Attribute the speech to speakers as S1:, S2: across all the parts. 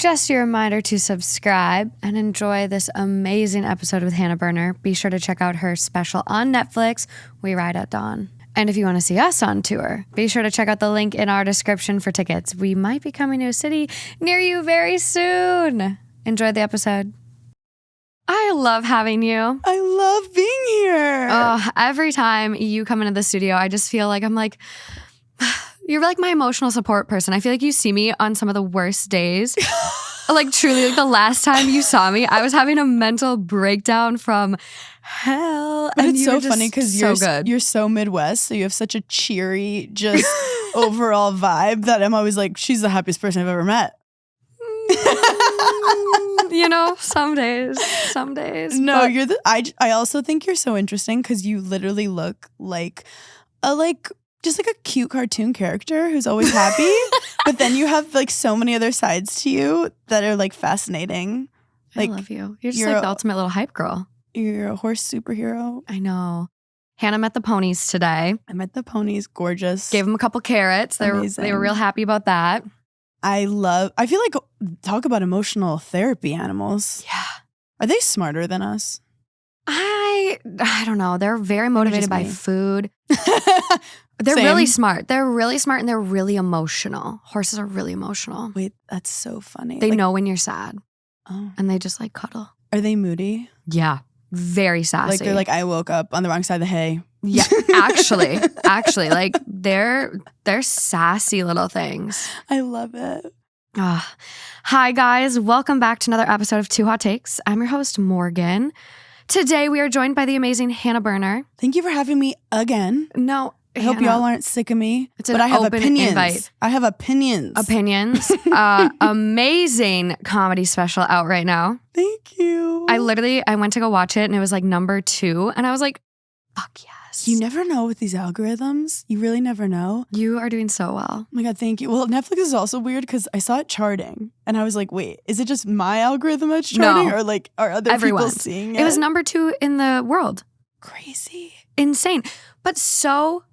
S1: Just a reminder to subscribe and enjoy this amazing episode with Hannah Berner. Be sure to check out her special on Netflix, We Ride at Dawn. And if you want to see us on tour, be sure to check out the link in our description for tickets. We might be coming to a city near you very soon. Enjoy the episode. I love having you.
S2: I love being here.
S1: Oh, every time you come into the studio, I just feel like you're like my emotional support person. I feel like you see me on some of the worst days. Like truly, like the last time you saw me, I was having a mental breakdown from hell.
S2: But it's so funny because
S1: good.
S2: You're so Midwest, so you have such a cheery, just overall vibe that I'm always like, she's the happiest person I've ever met.
S1: You know, some days.
S2: No, I also think you're so interesting because you literally look like just like a cute cartoon character who's always happy. But then you have like so many other sides to you that are like fascinating. Like,
S1: I love you. You're just like the ultimate little hype girl.
S2: You're a horse superhero.
S1: I know. Hannah met the ponies today.
S2: I met the ponies. Gorgeous.
S1: Gave them a couple carrots. They were real happy about that.
S2: I feel like, talk about emotional therapy animals.
S1: Yeah.
S2: Are they smarter than us?
S1: I don't know. They're very motivated by food. They're
S2: Same.
S1: really smart. They're really smart and they're really emotional. Horses are really emotional.
S2: Wait, that's so funny.
S1: They know when you're sad.
S2: Oh.
S1: And they just like cuddle.
S2: Are they moody?
S1: Yeah. Very sassy.
S2: Like they're like, I woke up on the wrong side of the hay.
S1: Yeah, actually, like they're sassy little things.
S2: I love it.
S1: Hi guys, welcome back to another episode of Two Hot Takes. I'm your host Morgan. Today we are joined by the amazing Hannah Berner.
S2: Thank you for having me again.
S1: No,
S2: I hope y'all aren't sick of me.
S1: It's an
S2: but I have
S1: open
S2: opinions.
S1: invite.
S2: I have opinions.
S1: Amazing comedy special out right now.
S2: Thank you.
S1: I went to go watch it and it was like number 2 and I was like, fuck yes.
S2: You never know with these algorithms. You really never know.
S1: You are doing so well.
S2: Oh my God, thank you. Well, Netflix is also weird because I saw it charting and I was like, wait, is it just my algorithm that's charting or like are other people seeing it?
S1: It was number 2 in the world.
S2: Crazy.
S1: Insane. But so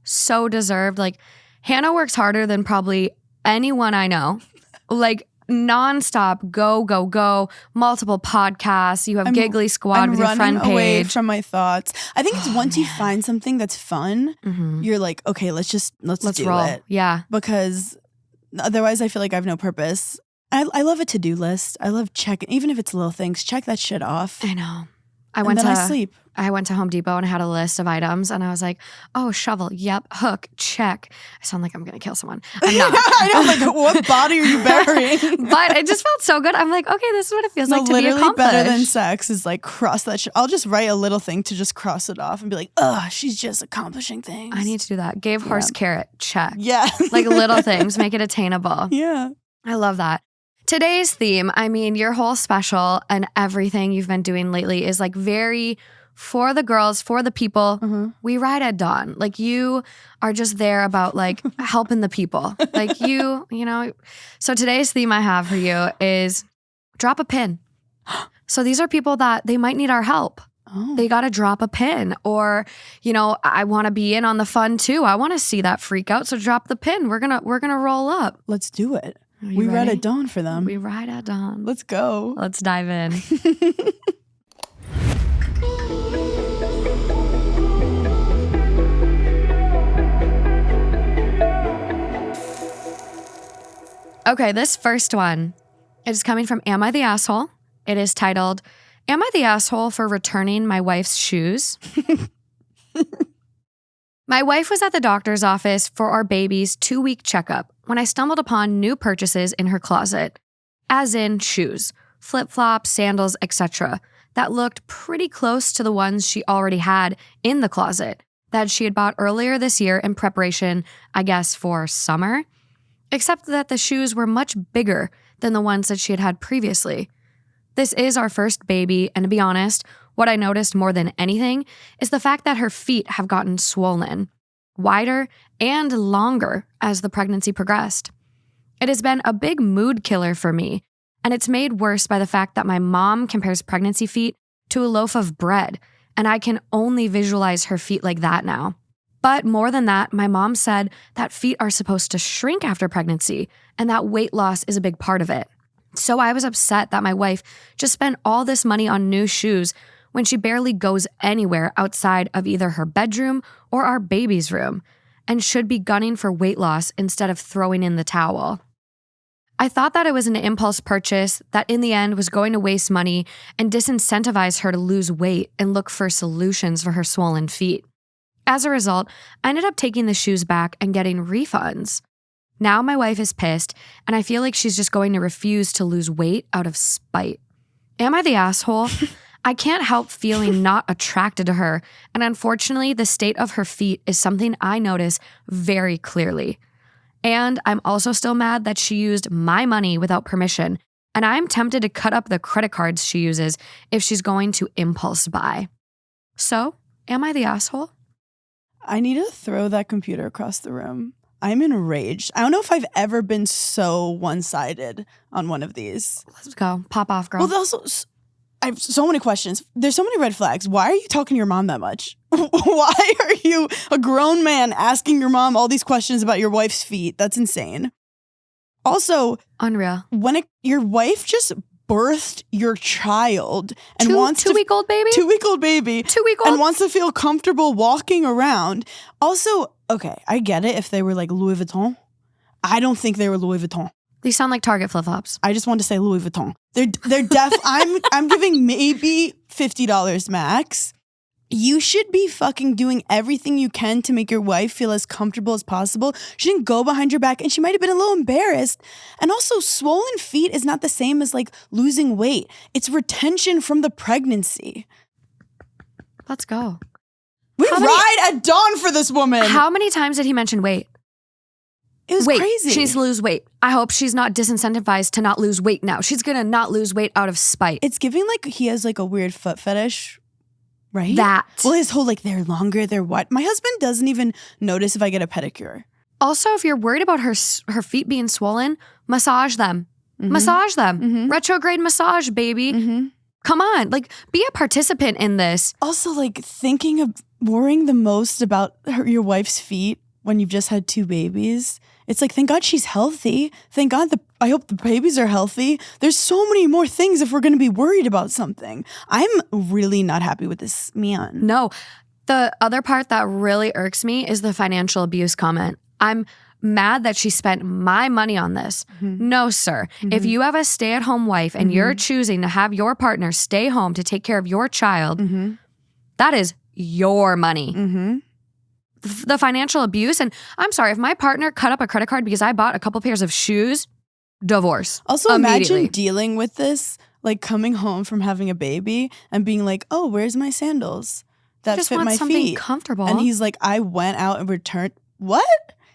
S1: deserved. Like Hannah works harder than probably anyone I know. Like nonstop, go, multiple podcasts. You have Giggly Squad with your friend page.
S2: I'm running away from my thoughts. I think it's once you find something that's fun, you're like, okay, let's do
S1: roll.
S2: It.
S1: Yeah.
S2: Because otherwise I feel like I have no purpose. I love a to-do list. I love checking, even if it's little things, check that shit off.
S1: I know.
S2: I sleep.
S1: I went to Home Depot and I had a list of items and I was like, oh, shovel, yep, hook, check. I sound like I'm going to kill someone. I'm not.
S2: I know, like, what body are you burying?
S1: But it just felt so good. I'm like, okay, this is what it feels like to be accomplished.
S2: Literally better than sex is like cross that shit. I'll just write a little thing to just cross it off and be like, ugh, she's just accomplishing things.
S1: I need to do that. Gave horse carrot, check.
S2: Yeah.
S1: Like little things, make it attainable.
S2: Yeah.
S1: I love that. Today's theme, I mean, your whole special and everything you've been doing lately is like very for the girls, for the people. We ride at dawn. Like you are just there about like helping the people. Like you know. So today's theme I have for you is drop a pin. So these are people that they might need our help.
S2: Oh.
S1: They got to drop a pin or, I want to be in on the fun too. I want to see that freak out. So drop the pin. We're going to roll up.
S2: Let's do it.
S1: We
S2: ride at dawn for them.
S1: We ride at dawn.
S2: Let's go.
S1: Let's dive in. Okay, this first one is coming from Am I the Asshole? It is titled, Am I the Asshole for Returning My Wife's Shoes? My wife was at the doctor's office for our baby's 2-week checkup when I stumbled upon new purchases in her closet, as in shoes, flip-flops, sandals, etc., that looked pretty close to the ones she already had in the closet that she had bought earlier this year in preparation, I guess, for summer, except that the shoes were much bigger than the ones that she had had previously. This is our first baby, and to be honest, what I noticed more than anything is the fact that her feet have gotten swollen, wider, and longer as the pregnancy progressed. It has been a big mood killer for me, and it's made worse by the fact that my mom compares pregnancy feet to a loaf of bread, and I can only visualize her feet like that now. But more than that, my mom said that feet are supposed to shrink after pregnancy, and that weight loss is a big part of it. So I was upset that my wife just spent all this money on new shoes when she barely goes anywhere outside of either her bedroom or our baby's room, and should be gunning for weight loss instead of throwing in the towel. I thought that it was an impulse purchase that in the end was going to waste money and disincentivize her to lose weight and look for solutions for her swollen feet. As a result, I ended up taking the shoes back and getting refunds. Now my wife is pissed, and I feel like she's just going to refuse to lose weight out of spite. Am I the asshole? I can't help feeling not attracted to her, and unfortunately, the state of her feet is something I notice very clearly. And I'm also still mad that she used my money without permission, and I'm tempted to cut up the credit cards she uses if she's going to impulse buy. So, am I the asshole?
S2: I need to throw that computer across the room. I'm enraged. I don't know if I've ever been so one-sided on one of these.
S1: Let's go. Pop off, girl.
S2: Well, also, I have so many questions. There's so many red flags. Why are you talking to your mom that much? Why are you, a grown man, asking your mom all these questions about your wife's feet? That's insane. Also,
S1: unreal.
S2: When your wife just birthed your child and wants
S1: two-week-old baby?
S2: 2-week-old baby.
S1: 2-week-old?
S2: And wants to feel comfortable walking around. Also, okay, I get it if they were like Louis Vuitton. I don't think they were Louis Vuitton.
S1: These sound like Target flip-flops.
S2: I just want to say Louis Vuitton. They're I'm giving maybe $50 max. You should be fucking doing everything you can to make your wife feel as comfortable as possible. She didn't go behind your back, and she might have been a little embarrassed. And also, swollen feet is not the same as like losing weight. It's retention from the pregnancy.
S1: Let's go.
S2: We ride at dawn for this woman.
S1: How many times did he mention weight?
S2: It was crazy.
S1: She needs to lose weight. I hope she's not disincentivized to not lose weight now. She's gonna not lose weight out of spite.
S2: It's giving like he has like a weird foot fetish, right?
S1: That.
S2: Well, his whole like they're longer, they're what? My husband doesn't even notice if I get a pedicure.
S1: Also, if you're worried about her feet being swollen, massage them. Mm-hmm. Massage them. Mm-hmm. Retrograde massage, baby. Mm-hmm. Come on, like be a participant in this.
S2: Also, like thinking of worrying the most about your wife's feet when you've just had 2 babies. It's like, thank God she's healthy. Thank God I hope the babies are healthy. There's so many more things if we're going to be worried about something. I'm really not happy with this man.
S1: No. The other part that really irks me is the financial abuse comment. I'm mad that she spent my money on this. Mm-hmm. No, sir. Mm-hmm. If you have a stay-at-home wife and you're choosing to have your partner stay home to take care of your child, that is your money. Mm-hmm. The financial abuse, and I'm sorry, if my partner cut up a credit card because I bought a couple pairs of shoes, divorce.
S2: Also, imagine dealing with this, like coming home from having a baby and being like, oh, where's my sandals that fit my feet?
S1: Comfortable.
S2: And he's like, I went out and returned. What?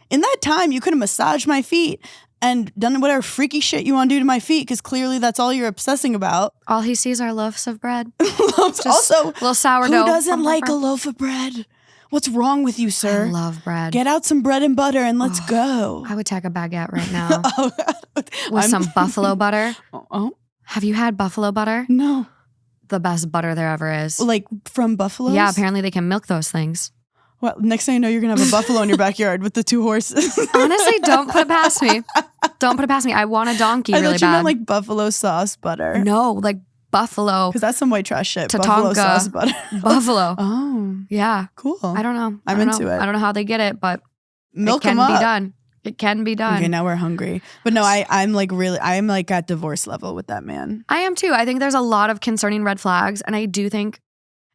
S2: In that time, you could have massaged my feet and done whatever freaky shit you want to do to my feet, because clearly that's all you're obsessing about.
S1: All he sees are loaves of bread.
S2: Also,
S1: little sourdough.
S2: Who doesn't like a loaf of bread? What's wrong with you, sir?
S1: I love bread.
S2: Get out some bread and butter and let's go.
S1: I would take a baguette right now. With some buffalo butter.
S2: Oh.
S1: Have you had buffalo butter?
S2: No.
S1: The best butter there ever is.
S2: Like from buffaloes?
S1: Yeah, apparently they can milk those things.
S2: Well, next thing you know, you're going to have a buffalo in your backyard with the 2 horses.
S1: Honestly, don't put it past me. Don't put it past me. I want a donkey really bad.
S2: I thought you meant like buffalo sauce butter.
S1: No, like buffalo.
S2: Because that's some white trash shit.
S1: Tatanka,
S2: buffalo sauce butter.
S1: Buffalo.
S2: Oh.
S1: Yeah.
S2: Cool.
S1: I don't know.
S2: I'm into it.
S1: I don't know how they get it, but
S2: milk
S1: it can
S2: them up.
S1: be done. It can be done.
S2: Okay, now we're hungry. But no, I'm like at divorce level with that man.
S1: I am too. I think there's a lot of concerning red flags. And I do think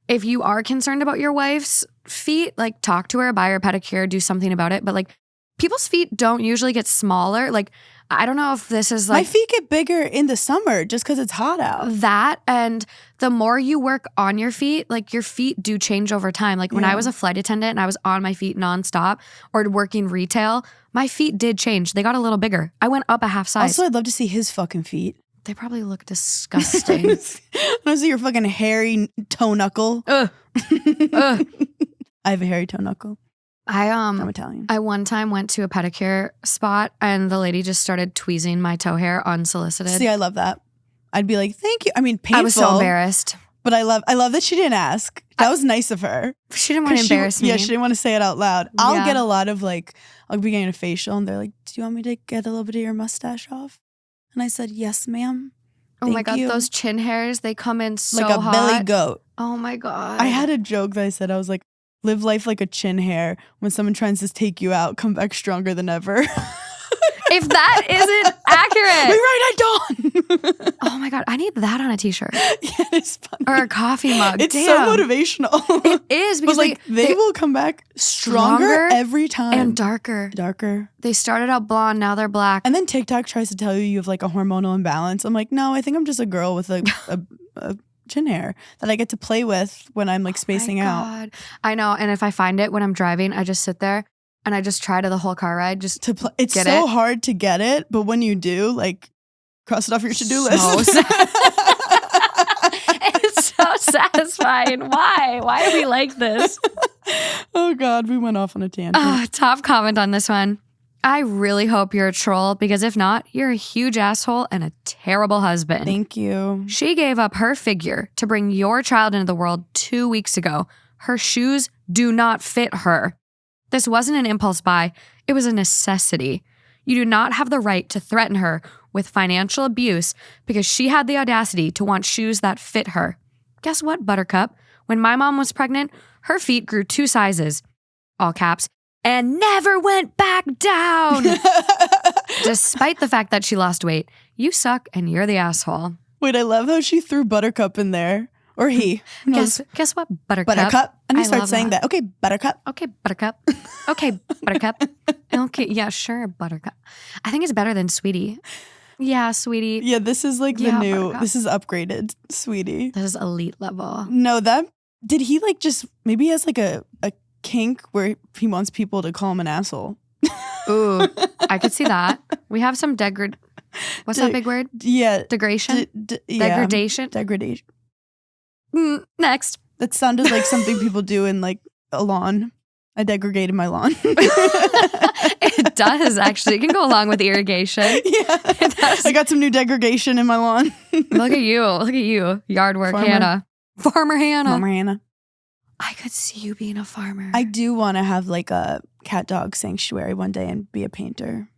S1: if you are concerned about your wife's feet, like talk to her, buy her a pedicure, do something about it. But like people's feet don't usually get smaller. Like I don't know if this is like...
S2: My feet get bigger in the summer just because it's hot out.
S1: That, and the more you work on your feet, like your feet do change over time. Like when I was a flight attendant and I was on my feet nonstop or working retail, my feet did change. They got a little bigger. I went up a half size.
S2: Also, I'd love to see his fucking feet.
S1: They probably look disgusting.
S2: I want to see your fucking hairy toe knuckle.
S1: Ugh.
S2: I have a hairy toe knuckle.
S1: I'm
S2: Italian.
S1: I one time went to a pedicure spot and the lady just started tweezing my toe hair unsolicited.
S2: See, I love that. I'd be like, thank you. I mean, painful.
S1: I was so embarrassed.
S2: But I love that she didn't ask. That was nice of her.
S1: She didn't want to embarrass me.
S2: Yeah, she didn't want to say it out loud. I'll get a lot of like, I'll be getting a facial and they're like, do you want me to get a little bit of your mustache off? And I said, yes, ma'am.
S1: Oh my
S2: Thank
S1: God,
S2: you.
S1: those chin hairs, they come in so
S2: like a
S1: hot.
S2: belly goat.
S1: Oh my God.
S2: I had a joke that I said, I was like, live life like a chin hair. When someone tries to take you out, come back stronger than ever.
S1: If that isn't accurate.
S2: We write at dawn.
S1: Oh my God, I need that on a t-shirt.
S2: Yeah, it's funny.
S1: Or a coffee mug.
S2: It's
S1: Damn.
S2: so motivational.
S1: It is because
S2: like they will come back stronger every time.
S1: And darker.
S2: Darker.
S1: They started out blonde, now they're black.
S2: And then TikTok tries to tell you have like a hormonal imbalance. I'm like, no, I think I'm just a girl with a chin hair that I get to play with when I'm like spacing out.
S1: I know. And if I find it when I'm driving, I just sit there and I just try to the whole car ride just to play.
S2: It's so hard to get it, but when you do, like, cross it off your to-do list.
S1: It's so satisfying. Why? Why are we like this?
S2: Oh God, we went off on a tangent.
S1: Top comment on this one. I really hope you're a troll because if not, you're a huge asshole and a terrible husband.
S2: Thank you.
S1: She gave up her figure to bring your child into the world 2 weeks ago. Her shoes do not fit her. This wasn't an impulse buy. It was a necessity. You do not have the right to threaten her with financial abuse because she had the audacity to want shoes that fit her. Guess what, Buttercup? When my mom was pregnant, her feet grew 2 sizes, all caps, and never went back down. Despite the fact that she lost weight, you suck and you're the asshole.
S2: Wait, I love how she threw Buttercup in there. Or he.
S1: Guess what, Buttercup?
S2: Buttercup. And he starts saying that. Okay, Buttercup.
S1: Okay, Buttercup. Okay, Buttercup. Okay, yeah, sure, Buttercup. I think it's better than Sweetie. Yeah, Sweetie.
S2: Yeah, this is like the new,
S1: Buttercup.
S2: This is upgraded, Sweetie.
S1: This is elite level.
S2: No, did he like just, maybe he has like a kink where he wants people to call him an asshole.
S1: Ooh, I could see that. We have some what's that big word?
S2: Yeah.
S1: Degradation?
S2: Yeah.
S1: Degradation?
S2: Degradation.
S1: Next.
S2: That sounded like something people do in like a lawn. I degraded my lawn.
S1: It does, actually. It can go along with irrigation.
S2: Yeah.
S1: It does.
S2: I got some new degradation in my lawn.
S1: Look at you. Look at you. Yard work,
S2: Farmer.
S1: Hannah. Farmer Hannah.
S2: Farmer Hannah.
S1: I could see you being a farmer.
S2: I do want to have like a cat dog sanctuary one day and be a painter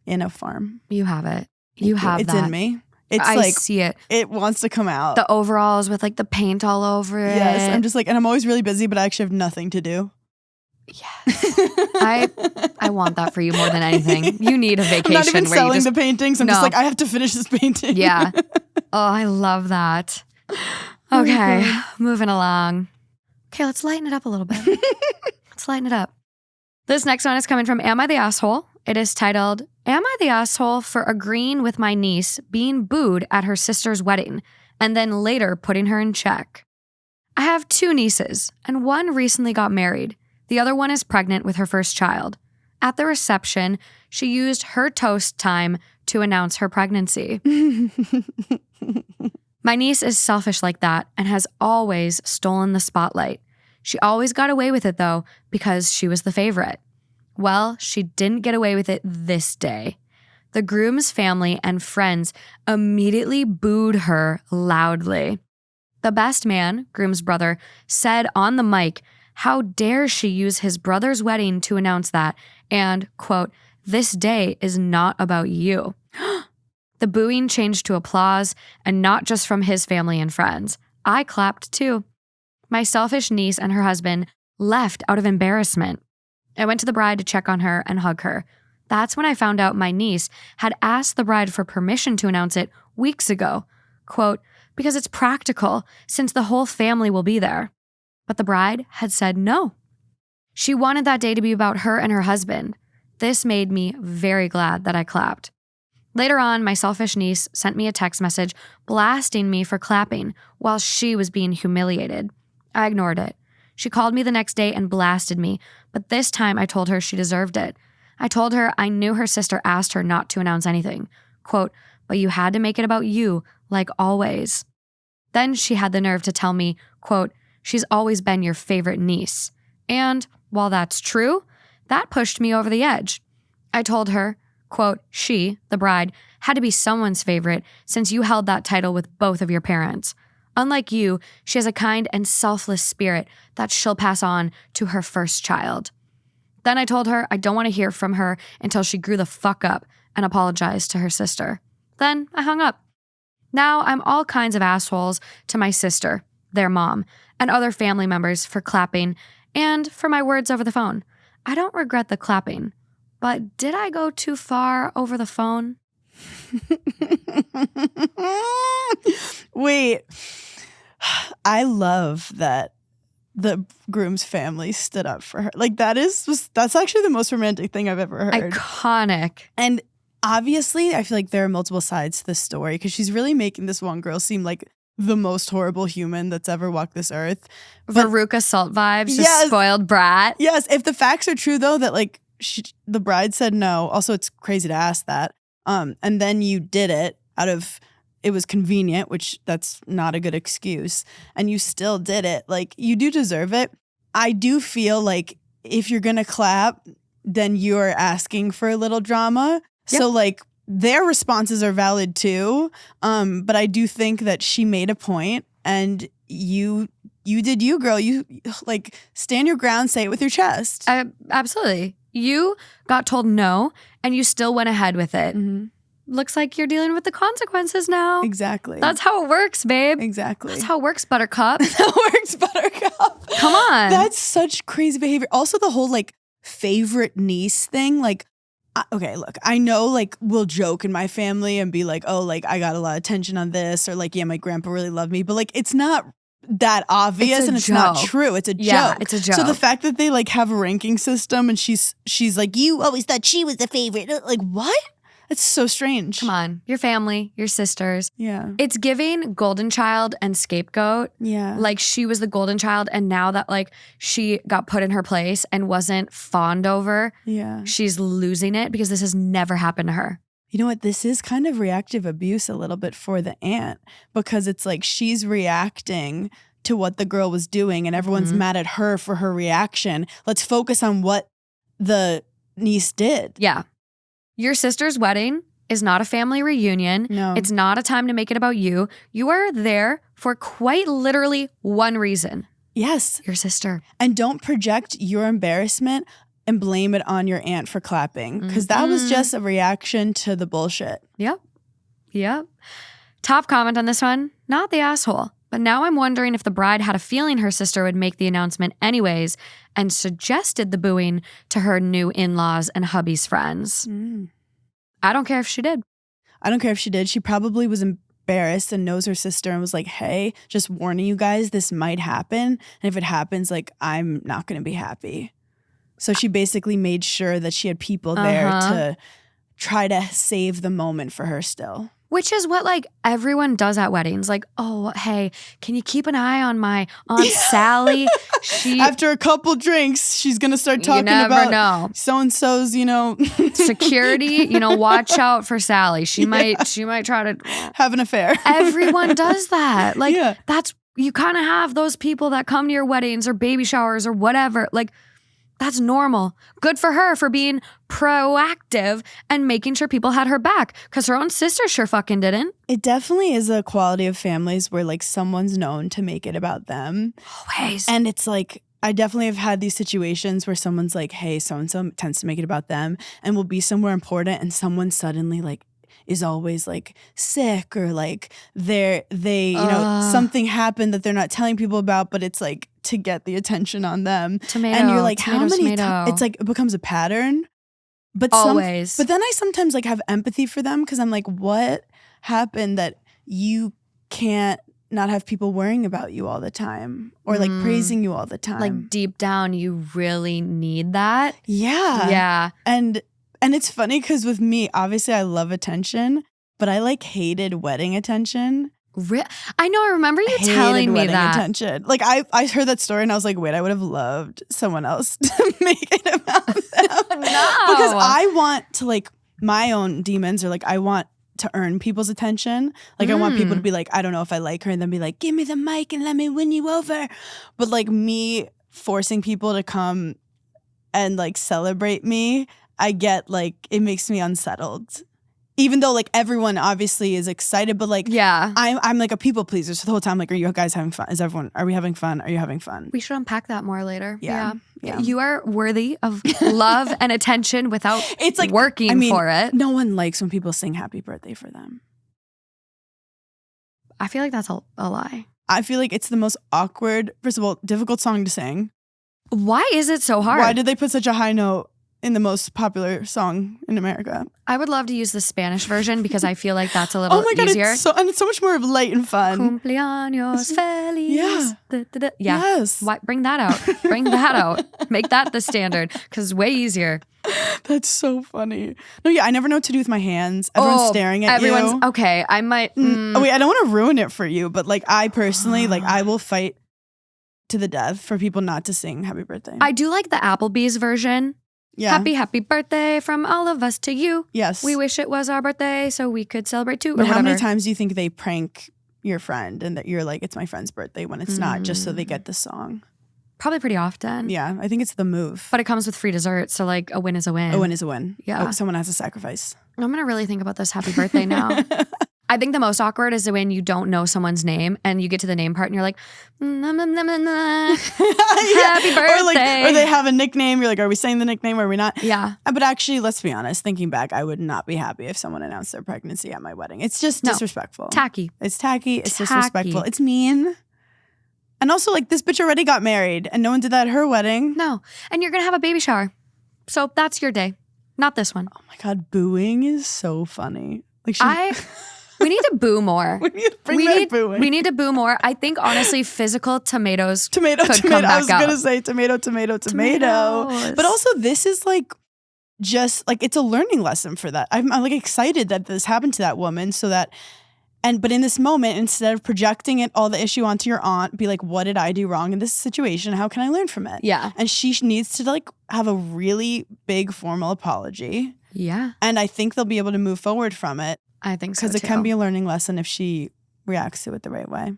S2: in a farm.
S1: You have it. You have
S2: it's
S1: that.
S2: in me. It's
S1: I
S2: like
S1: see it.
S2: It wants to come out.
S1: The overalls with like the paint all over it.
S2: Yes, I'm just like, and I'm always really busy, but I actually have nothing to do.
S1: Yes. I want that for you more than anything. You need a vacation.
S2: I'm not even
S1: where
S2: selling
S1: you just,
S2: the paintings. I'm just like, I have to finish this painting.
S1: Yeah. Oh, I love that. Okay, moving along. Okay, let's lighten it up a little bit. Let's lighten it up. This next one is coming from Am I the Asshole? It is titled, Am I the Asshole for agreeing with my niece being booed at her sister's wedding and then later putting her in check? I have 2 nieces, and one recently got married. The other one is pregnant with her first child. At the reception, she used her toast time to announce her pregnancy. My niece is selfish like that and has always stolen the spotlight. She always got away with it, though, because she was the favorite. Well, she didn't get away with it this day. The groom's family and friends immediately booed her loudly. The best man, groom's brother, said on the mic, how dare she use his brother's wedding to announce that, and, quote, this day is not about you. The booing changed to applause, and not just from his family and friends. I clapped too. My selfish niece and her husband left out of embarrassment. I went to the bride to check on her and hug her. That's when I found out my niece had asked the bride for permission to announce it weeks ago. Quote, because it's practical since the whole family will be there. But the bride had said no. She wanted that day to be about her and her husband. This made me very glad that I clapped. Later on, my selfish niece sent me a text message blasting me for clapping while she was being humiliated. I ignored it. She called me the next day and blasted me, but this time I told her she deserved it. I told her I knew her sister asked her not to announce anything. Quote, but you had to make it about you, like always. Then she had the nerve to tell me, quote, she's always been your favorite niece. And while that's true, that pushed me over the edge. I told her, quote, she, the bride, had to be someone's favorite since you held that title with both of your parents. Unlike you, she has a kind and selfless spirit that she'll pass on to her first child. Then I told her I don't want to hear from her until she grew the fuck up and apologized to her sister. Then I hung up. Now I'm all kinds of assholes to my sister, their mom, and other family members for clapping and for my words over the phone. I don't regret the clapping, but did I go too far over the phone?
S2: Wait, I love that the groom's family stood up for her. Like that's actually the most romantic thing I've ever heard.
S1: Iconic.
S2: And obviously, I feel like there are multiple sides to this story because she's really making this one girl seem like the most horrible human that's ever walked this earth.
S1: Veruca Salt vibes, just
S2: Yes.
S1: spoiled brat.
S2: Yes, if the facts are true though, that like the bride said no. Also, it's crazy to ask that. And then you did it it was convenient, which that's not a good excuse. And you still did it. Like, you do deserve it. I do feel like if you're going to clap, then you're asking for a little drama.
S1: Yep.
S2: So like their responses are valid too. But I do think that she made a point and you did you, girl. You like stand your ground, say it with your chest.
S1: Absolutely. You got told no and you still went ahead with it.
S2: Mm-hmm.
S1: Looks like you're dealing with the consequences now.
S2: Exactly.
S1: That's how it works, babe.
S2: Exactly.
S1: That's how it works, Buttercup.
S2: That works, Buttercup.
S1: Come on.
S2: That's such crazy behavior. Also, the whole like favorite niece thing. Like, okay, look, I know like we'll joke in my family and be like, oh, like I got a lot of attention on this, or like, yeah, my grandpa really loved me, but like it's not that obvious and it's not true. It's a joke.
S1: It's a joke.
S2: So the fact that they like have a ranking system and she's like, you always thought she was the favorite. Like, what? That's so strange.
S1: Come on. Your family, your sisters.
S2: Yeah.
S1: It's giving golden child and scapegoat.
S2: Yeah.
S1: Like she was the golden child and now that like she got put in her place and wasn't fawned over,
S2: yeah,
S1: she's losing it because this has never happened to her.
S2: You know what? This is kind of reactive abuse a little bit for the aunt because it's like she's reacting to what the girl was doing and everyone's mad at her for her reaction. Let's focus on what the niece did.
S1: Yeah. Your sister's wedding is not a family reunion.
S2: No.
S1: It's not a time to make it about you. You are there for quite literally one reason.
S2: Yes.
S1: Your sister.
S2: And don't project your embarrassment and blame it on your aunt for clapping because that was just a reaction to the bullshit.
S1: Yep. Top comment on this one, not the asshole. But now I'm wondering if the bride had a feeling her sister would make the announcement anyways and suggested the booing to her new in-laws and hubby's friends. I don't care if she did.
S2: I don't care if she did. She probably was embarrassed and knows her sister and was like, hey, just warning you guys, this might happen. And if it happens, like, I'm not going to be happy. So she basically made sure that she had people there to try to save the moment for her still.
S1: Which is what like everyone does at weddings. Like, oh, hey, can you keep an eye on my Aunt Sally? She
S2: After a couple drinks, she's going to start talking
S1: you never
S2: about
S1: know.
S2: So-and-so's,
S1: Security, watch out for Sally. She might try to
S2: have an affair.
S1: Everyone does that. Like that's you kind of have those people that come to your weddings or baby showers or whatever. Like that's normal. Good for her for being proactive and making sure people had her back because her own sister sure fucking didn't.
S2: It definitely is a quality of families where like someone's known to make it about them.
S1: Always.
S2: And it's like, I definitely have had these situations where someone's like, hey, so-and-so tends to make it about them and will be somewhere important and someone suddenly like is always like sick or like something happened that they're not telling people about, but it's like to get the attention on them. And you're like, how many times? It's like, it becomes a pattern. But
S1: always.
S2: But then I sometimes like have empathy for them because I'm like, what happened that you can't not have people worrying about you all the time or like praising you all the time?
S1: Like deep down, you really need that.
S2: Yeah.
S1: Yeah.
S2: And it's funny because with me, obviously I love attention, but I like hated wedding attention.
S1: I know. I remember you telling me that.
S2: Attention. Like I heard that story and I was like, wait, I would have loved someone else to make it about them.
S1: No.
S2: Because I want to like my own demons or like I want to earn people's attention. Like I want people to be like, I don't know if I like her and then be like, give me the mic and let me win you over. But like me forcing people to come and like celebrate me, I get like, it makes me unsettled. even though like everyone obviously is excited, but like I'm like a people pleaser. So the whole time, like, are you guys having fun? Are we having fun? Are you having fun?
S1: We should unpack that more later.
S2: Yeah.
S1: You are worthy of love and attention without it's like working for it.
S2: No one likes when people sing happy birthday for them.
S1: I feel like that's a lie.
S2: I feel like it's the most awkward, first of all, difficult song to sing.
S1: Why is it so hard?
S2: Why did they put such a high note in the most popular song in America?
S1: I would love to use the Spanish version because I feel like that's a little easier.
S2: It's so much more of light and fun.
S1: Cumpleaños feliz.
S2: Yeah.
S1: Yeah.
S2: Yes.
S1: Why, bring that out. Bring that out. Make that the standard because it's way easier.
S2: That's so funny. No, yeah, I never know what to do with my hands. Everyone's staring at you.
S1: Okay, I might.
S2: Wait, I don't want to ruin it for you, but like I personally, like I will fight to the death for people not to sing happy birthday.
S1: I do like the Applebee's version.
S2: Yeah.
S1: Happy birthday from all of us to you.
S2: Yes.
S1: We wish it was our birthday so we could celebrate too.
S2: But how many times do you think they prank your friend and that you're like, it's my friend's birthday when it's not, just so they get the song?
S1: Probably pretty often.
S2: Yeah, I think it's the move.
S1: But it comes with free dessert, so like a win is a win.
S2: A win is a win.
S1: Yeah.
S2: Oh, someone has to sacrifice.
S1: I'm going to really think about this happy birthday now. I think the most awkward is when you don't know someone's name and you get to the name part and you're like, happy birthday.
S2: Or they have a nickname. You're like, are we saying the nickname or are we not?
S1: Yeah.
S2: But actually, let's be honest. Thinking back, I would not be happy if someone announced their pregnancy at my wedding. It's just disrespectful.
S1: Tacky.
S2: It's tacky. It's disrespectful. It's mean. And also, like, this bitch already got married and no one did that at her wedding.
S1: No. And you're going to have a baby shower. So that's your day. Not this one.
S2: Oh my God. Booing is so funny. Like
S1: we need to boo more.
S2: We need to bring back booing.
S1: We need to boo more. I think, honestly, physical tomatoes
S2: Tomato.
S1: Come back
S2: I was going to
S1: up.
S2: say tomato.
S1: Tomatoes.
S2: But also, this is like, just like, it's a learning lesson for that. I'm like excited that this happened to that woman so that, but in this moment, instead of projecting it, all the issue onto your aunt, be like, what did I do wrong in this situation? How can I learn from it?
S1: Yeah.
S2: And she needs to like have a really big formal apology.
S1: Yeah.
S2: And I think they'll be able to move forward from it.
S1: I think so,
S2: because it can be a learning lesson if she reacts to it the right way.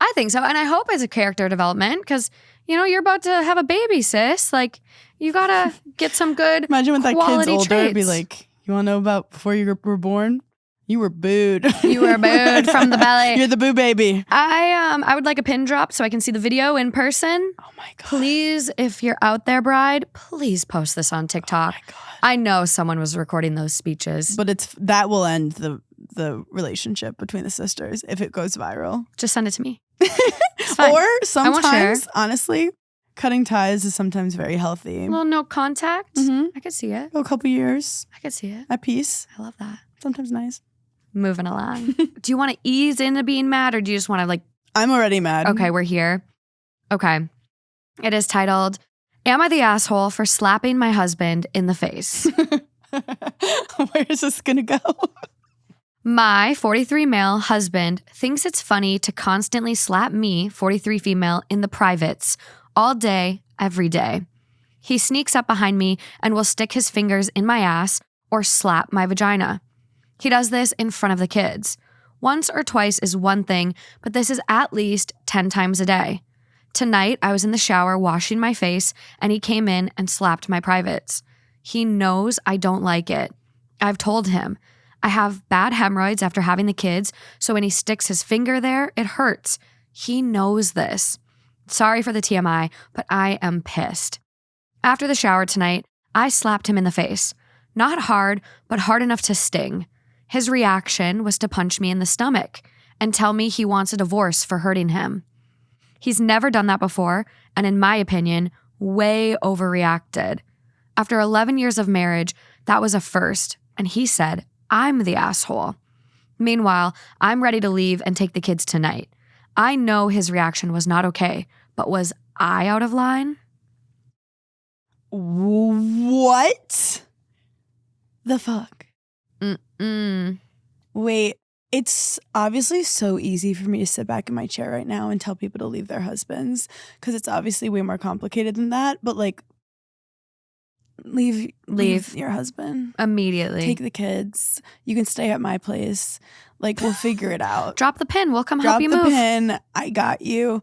S1: I think so. And I hope it's a character development because, you know, you're about to have a baby, sis. Like, you got to get some good
S2: Imagine when that kid's older,
S1: traits.
S2: it'd be like, you want to know about before you were born? You were booed.
S1: You were booed from the belly.
S2: You're the boo baby.
S1: I would like a pin drop so I can see the video in person.
S2: Oh my God.
S1: Please, if you're out there, bride, please post this on TikTok.
S2: Oh my God.
S1: I know someone was recording those speeches.
S2: But that will end the relationship between the sisters if it goes viral.
S1: Just send it to me.
S2: Or sometimes, honestly, cutting ties is sometimes very healthy.
S1: Well, no contact.
S2: Mm-hmm.
S1: I could see it.
S2: Go a couple years.
S1: I could see it.
S2: At peace.
S1: I love that.
S2: Sometimes nice.
S1: Moving along. Do you want to ease into being mad or do you just want to like...
S2: I'm already mad.
S1: Okay, we're here. Okay. It is titled, Am I the Asshole for Slapping My Husband in the Face?
S2: Where is this going to go?
S1: My 43 male husband thinks it's funny to constantly slap me, 43 female, in the privates all day, every day. He sneaks up behind me and will stick his fingers in my ass or slap my vagina. He does this in front of the kids. Once or twice is one thing, but this is at least 10 times a day. Tonight, I was in the shower washing my face, and he came in and slapped my privates. He knows I don't like it. I've told him. I have bad hemorrhoids after having the kids, so when he sticks his finger there, it hurts. He knows this. Sorry for the TMI, but I am pissed. After the shower tonight, I slapped him in the face. Not hard, but hard enough to sting. His reaction was to punch me in the stomach and tell me he wants a divorce for hurting him. He's never done that before, and in my opinion, way overreacted. After 11 years of marriage, that was a first, and he said, I'm the asshole. Meanwhile, I'm ready to leave and take the kids tonight. I know his reaction was not okay, but was I out of line?
S2: What the fuck? Wait, it's obviously so easy for me to sit back in my chair right now and tell people to leave their husbands because it's obviously way more complicated than that. But like, leave your husband
S1: Immediately.
S2: Take the kids. You can stay at my place. Like, we'll figure it out.
S1: Drop the pin. We'll come help you move.
S2: Drop the pin. I got you.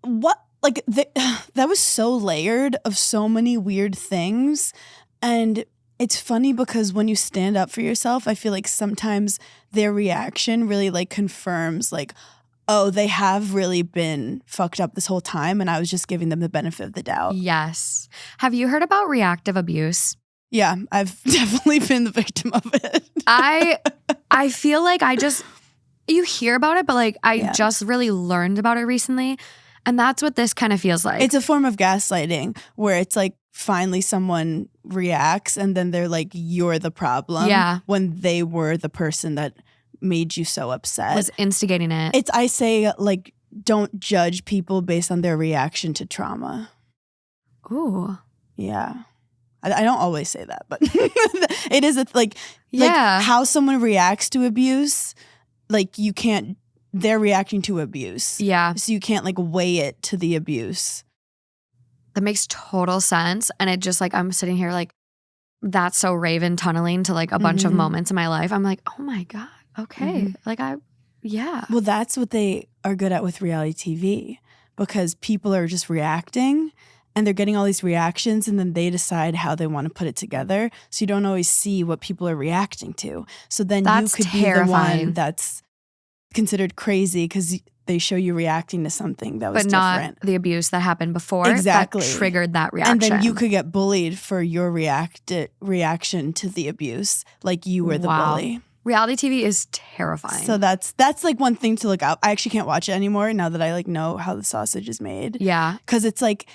S2: What? Like, that was so layered of so many weird things. And It's funny because when you stand up for yourself, I feel like sometimes their reaction really like confirms like, oh, they have really been fucked up this whole time and I was just giving them the benefit of the doubt.
S1: Yes. Have you heard about reactive abuse?
S2: Yeah, I've definitely been the victim of it.
S1: I feel like you hear about it, but like I just really learned about it recently. And that's what this kind of feels like.
S2: It's a form of gaslighting where it's like finally someone reacts and then they're like, you're the problem.
S1: Yeah.
S2: When they were the person that made you so upset.
S1: Was instigating it.
S2: I say like, don't judge people based on their reaction to trauma.
S1: Ooh.
S2: Yeah. I don't always say that, but it is like
S1: Yeah.
S2: how someone reacts to abuse. Like they're reacting to abuse.
S1: Yeah.
S2: So you can't like weigh it to the abuse.
S1: That makes total sense. And it just like, I'm sitting here like, that's so Raven tunneling to like a bunch of moments in my life. I'm like, oh my God. Okay. Like yeah.
S2: Well, that's what they are good at with reality TV because people are just reacting and they're getting all these reactions and then they decide how they want to put it together. So you don't always see what people are reacting to. So then
S1: That's
S2: you could
S1: terrifying.
S2: be the one that's considered crazy because they show you reacting to something that was
S1: but not
S2: different.
S1: the abuse that happened before.
S2: Exactly.
S1: That triggered that reaction.
S2: And then you could get bullied for your reaction to the abuse. Like you were the bully.
S1: Reality TV is terrifying.
S2: So that's like one thing to look out. I actually can't watch it anymore now that I like know how the sausage is made.
S1: Yeah.
S2: Because it's like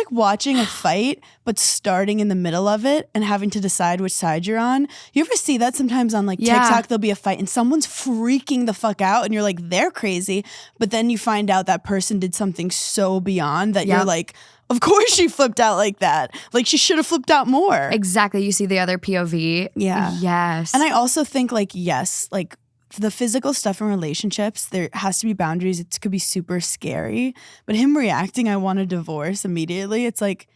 S2: watching a fight, but starting in the middle of it and having to decide which side you're on. You ever see that sometimes on like TikTok, there'll be a fight and someone's freaking the fuck out and you're like, they're crazy. But then you find out that person did something so beyond that you're like, of course she flipped out like that. Like she should have flipped out more.
S1: Exactly. You see the other POV.
S2: Yeah.
S1: Yes.
S2: And I also think like, yes, like the physical stuff in relationships, there has to be boundaries. It could be super scary. But him reacting, I want a divorce immediately. It's like,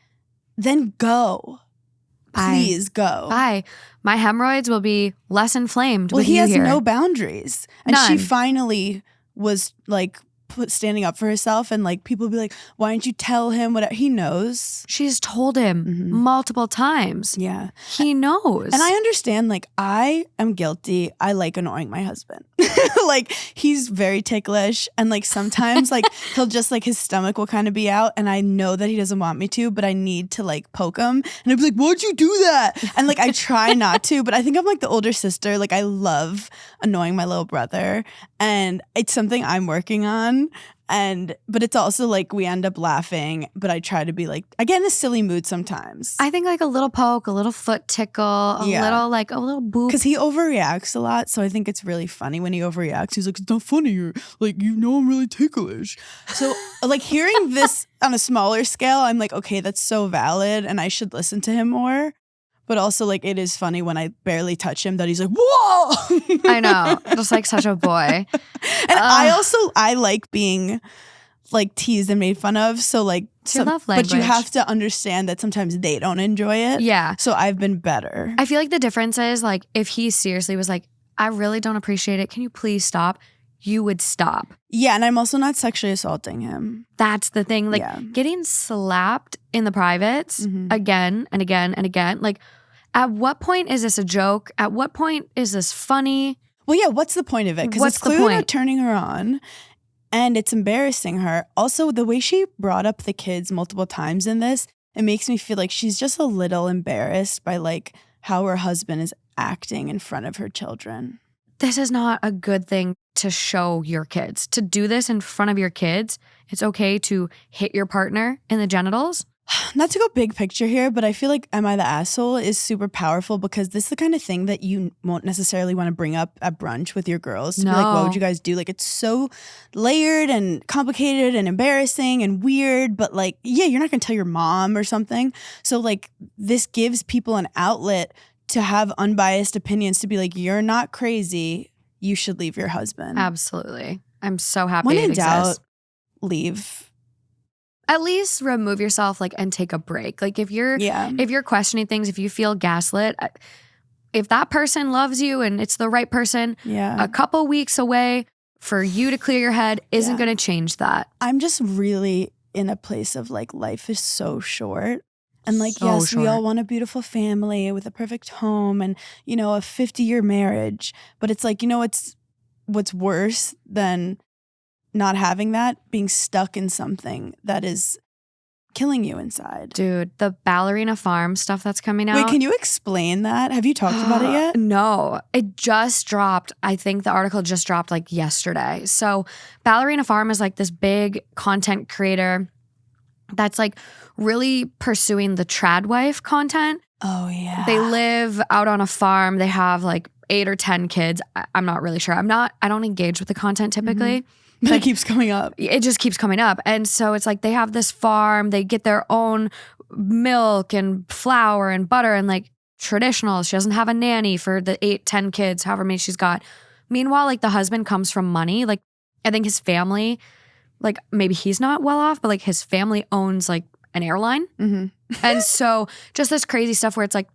S2: then go. Please go.
S1: Bye. My hemorrhoids will be less inflamed with
S2: he
S1: you
S2: has
S1: here.
S2: no boundaries. And
S1: None.
S2: she finally was like standing up for herself and like people be like, why didn't you tell him what he knows?
S1: She's told him multiple times.
S2: Yeah.
S1: He knows.
S2: And I understand, like, I am guilty. I like annoying my husband. Like, he's very ticklish. And, like, sometimes, like, he'll just, like, his stomach will kind of be out. And I know that he doesn't want me to, but I need to, like, poke him. And I'd be like, why'd you do that? And, like, I try not to. But I think I'm, like, the older sister. Like, I love annoying my little brother. And it's something I'm working on. But it's also like we end up laughing, but I try to be like, I get in a silly mood sometimes.
S1: I think like a little poke, a little foot tickle, a little boop.
S2: Because he overreacts a lot, so I think it's really funny when he overreacts. He's like, it's not funny, you're like, I'm really ticklish. So like hearing this on a smaller scale, I'm like, okay, that's so valid and I should listen to him more. But also, like, it is funny when I barely touch him that he's like, whoa!
S1: I know. Just like such a boy.
S2: And I like being, like, teased and made fun of. So, like,
S1: love language.
S2: But you have to understand that sometimes they don't enjoy it.
S1: Yeah.
S2: So I've been better.
S1: I feel like the difference is, like, if he seriously was like, I really don't appreciate it. Can you please stop? You would stop.
S2: Yeah, and I'm also not sexually assaulting him.
S1: That's the thing. Like, getting slapped in the privates again and again and again, like, at what point is this a joke? At what point is this funny?
S2: Well, yeah, what's the point of it? Because it's clearly not turning her on and it's embarrassing her. Also, the way she brought up the kids multiple times in this, it makes me feel like she's just a little embarrassed by like how her husband is acting in front of her children.
S1: This is not a good thing to show your kids. To do this in front of your kids, it's okay to hit your partner in the genitals.
S2: Not to go big picture here, but I feel like Am I the Asshole is super powerful because this is the kind of thing that you won't necessarily want to bring up at brunch with your girls. To be like, what would you guys do? Like, it's so layered and complicated and embarrassing and weird, but like, yeah, you're not going to tell your mom or something. So like, this gives people an outlet to have unbiased opinions, to be like, you're not crazy. You should leave your husband.
S1: Absolutely. I'm so happy
S2: when
S1: it
S2: in
S1: exists.
S2: doubt, leave.
S1: At least remove yourself, like, and take a break. Like, if you're questioning things, if you feel gaslit, if that person loves you and it's the right person, a couple weeks away for you to clear your head isn't going to change that.
S2: I'm just really in a place of like, life is so short. And like,
S1: So
S2: yes, we all
S1: short.
S2: want a beautiful family with a perfect home and, you know, a 50-year marriage. But it's like, you know, what's worse than not having that, being stuck in something that is killing you inside.
S1: Dude, the Ballerina Farm stuff that's coming out.
S2: Wait, can you explain that? Have you talked about it yet?
S1: No, it just dropped. I think the article just dropped like yesterday. So Ballerina Farm is like this big content creator that's like really pursuing the trad wife content.
S2: Oh, yeah.
S1: They live out on a farm. They have like 8 or 10 kids. I'm not really sure. I don't engage with the content typically.
S2: But it keeps coming up.
S1: It just keeps coming up. And so it's like they have this farm. They get their own milk and flour and butter and like traditional. She doesn't have a nanny for the 8, 10 kids, however many she's got. Meanwhile, like the husband comes from money. Like I think his family, like maybe he's not well off, but like his family owns like an airline. And so just this crazy stuff where it's like,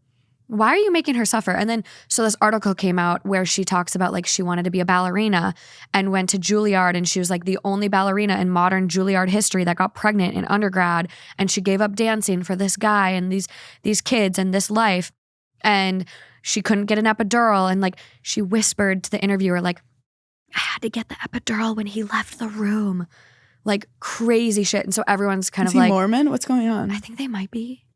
S1: why are you making her suffer? And then, so this article came out where she talks about like she wanted to be a ballerina and went to Juilliard, and she was like the only ballerina in modern Juilliard history that got pregnant in undergrad. And she gave up dancing for this guy and these kids and this life. And she couldn't get an epidural. And like she whispered to the interviewer, like, I had to get the epidural when he left the room. Like crazy shit. And so everyone's kind
S2: Is
S1: of
S2: he
S1: like,
S2: Mormon? What's going on?
S1: I think they might be.